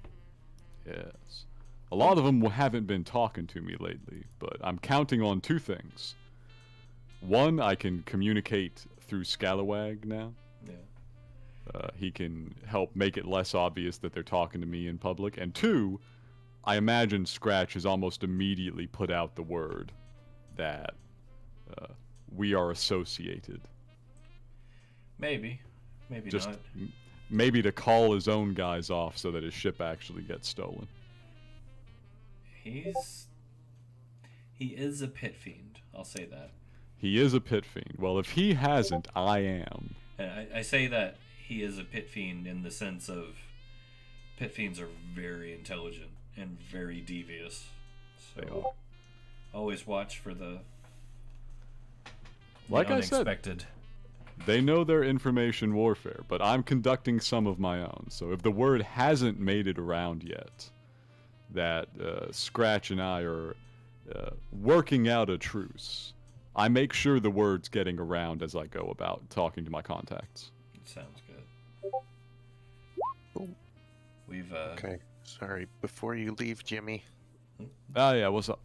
Yes. A lot of them haven't been talking to me lately, but I'm counting on 2 things. One, I can communicate through Scalawag now. Yeah. He can help make it less obvious that they're talking to me in public. And 2, I imagine Scratch has almost immediately put out the word that we are associated. Maybe. Maybe Just not. maybe to call his own guys off so that his ship actually gets stolen. He is a pit fiend. I'll say that. He is a pit fiend. Well, if he hasn't, I am. And I say that he is a pit fiend in the sense of pit fiends are very intelligent and very devious. So always watch for the like unexpected. I said, they know their information warfare, but I'm conducting some of my own. So if the word hasn't made it around yet, that Scratch and I are working out a truce, I make sure the word's getting around as I go about talking to my contacts. It sounds good. Boom. We've Okay. Sorry. Before you leave, Jimmy, Ah, yeah, what's up?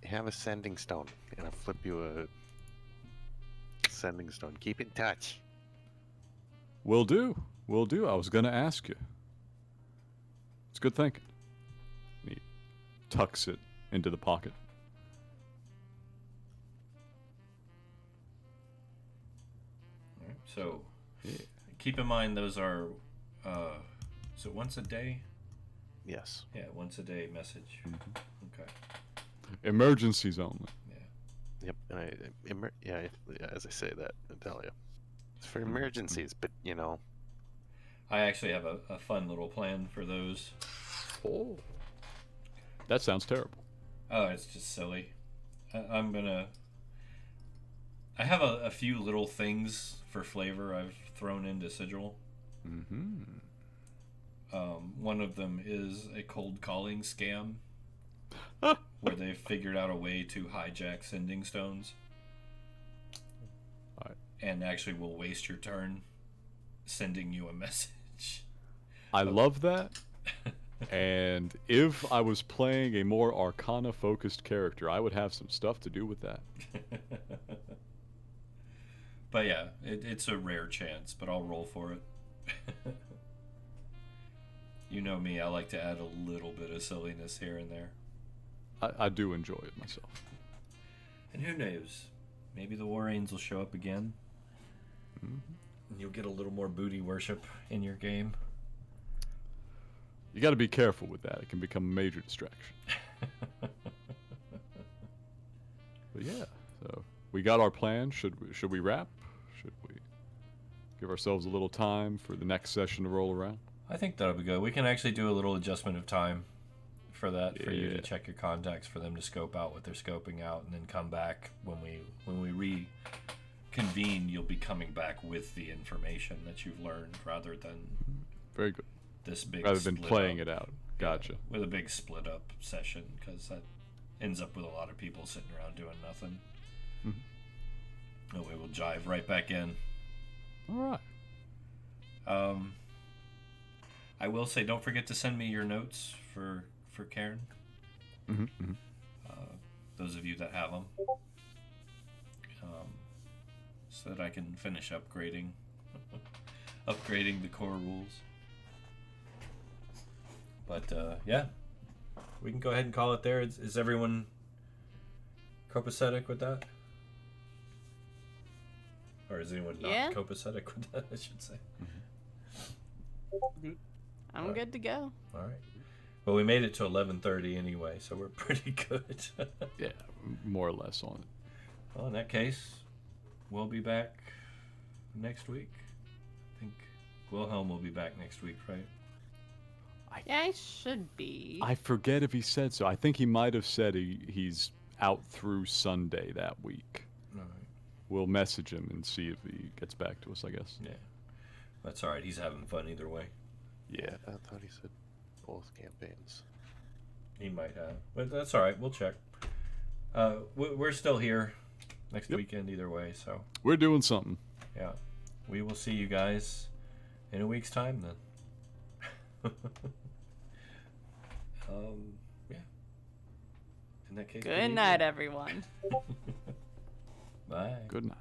have a sending stone, and I'll flip you a sending stone. Keep in touch. Will do. Will do. I was going to ask you. It's good thinking. He tucks it into the pocket. all right, so keep in mind those are is it once a day? Yes. Yeah, once a day message. Okay. Emergencies only. Yeah. Yep. And as I say that, I tell you, it's for emergencies. But I actually have a fun little plan for those. Oh. That sounds terrible. Oh, it's just silly. I'm gonna. I have a few little things for flavor I've thrown into Sigil. Mm-hmm. One of them is a cold calling scam where they've figured out a way to hijack sending stones. Alright. And actually will waste your turn sending you a message. I love that. And if I was playing a more Arcana-focused character, I would have some stuff to do with that. But yeah, it's a rare chance, but I'll roll for it. You know me, I like to add a little bit of silliness here and there. I do enjoy it myself. And who knows? Maybe the Warranes will show up again. Mm-hmm. And you'll get a little more booty worship in your game. You got to be careful with that. It can become a major distraction. But yeah, so we got our plan. Should we wrap? Should we give ourselves a little time for the next session to roll around? I think that'll be good. We can actually do a little adjustment of time for that, for you to Yeah. check your contacts, for them to scope out what they're scoping out, and then come back when we reconvene. You'll be coming back with the information that you've learned, rather than Very good. this big Rather than split playing up. it out. Gotcha. With a big split up session, because that ends up with a lot of people sitting around doing nothing. Mhm. And we will jive right back in. All right. I will say, don't forget to send me your notes for Karen. Mm-hmm. Those of you that have them, so that I can finish upgrading the core rules. But yeah, we can go ahead and call it there. Is everyone copacetic with that? Or is anyone not Yeah. copacetic with that, I should say? I'm good to go. All right. Well, we made it to 11:30 anyway, so we're pretty good. Yeah, more or less on it. Well, in that case, we'll be back next week. I think Wilhelm will be back next week, right? Yeah, I should be. I forget if he said so. I think he might have said he's out through Sunday that week. All right. We'll message him and see if he gets back to us, I guess. Yeah. That's all right. He's having fun either way. Yeah. I thought he said both campaigns. He might have. But that's all right. We'll check. We're still here next Yep. weekend either way, so We're doing something. yeah. We will see you guys in a week's time then. Yeah. In that case, Good night, everyone. Bye. Good night.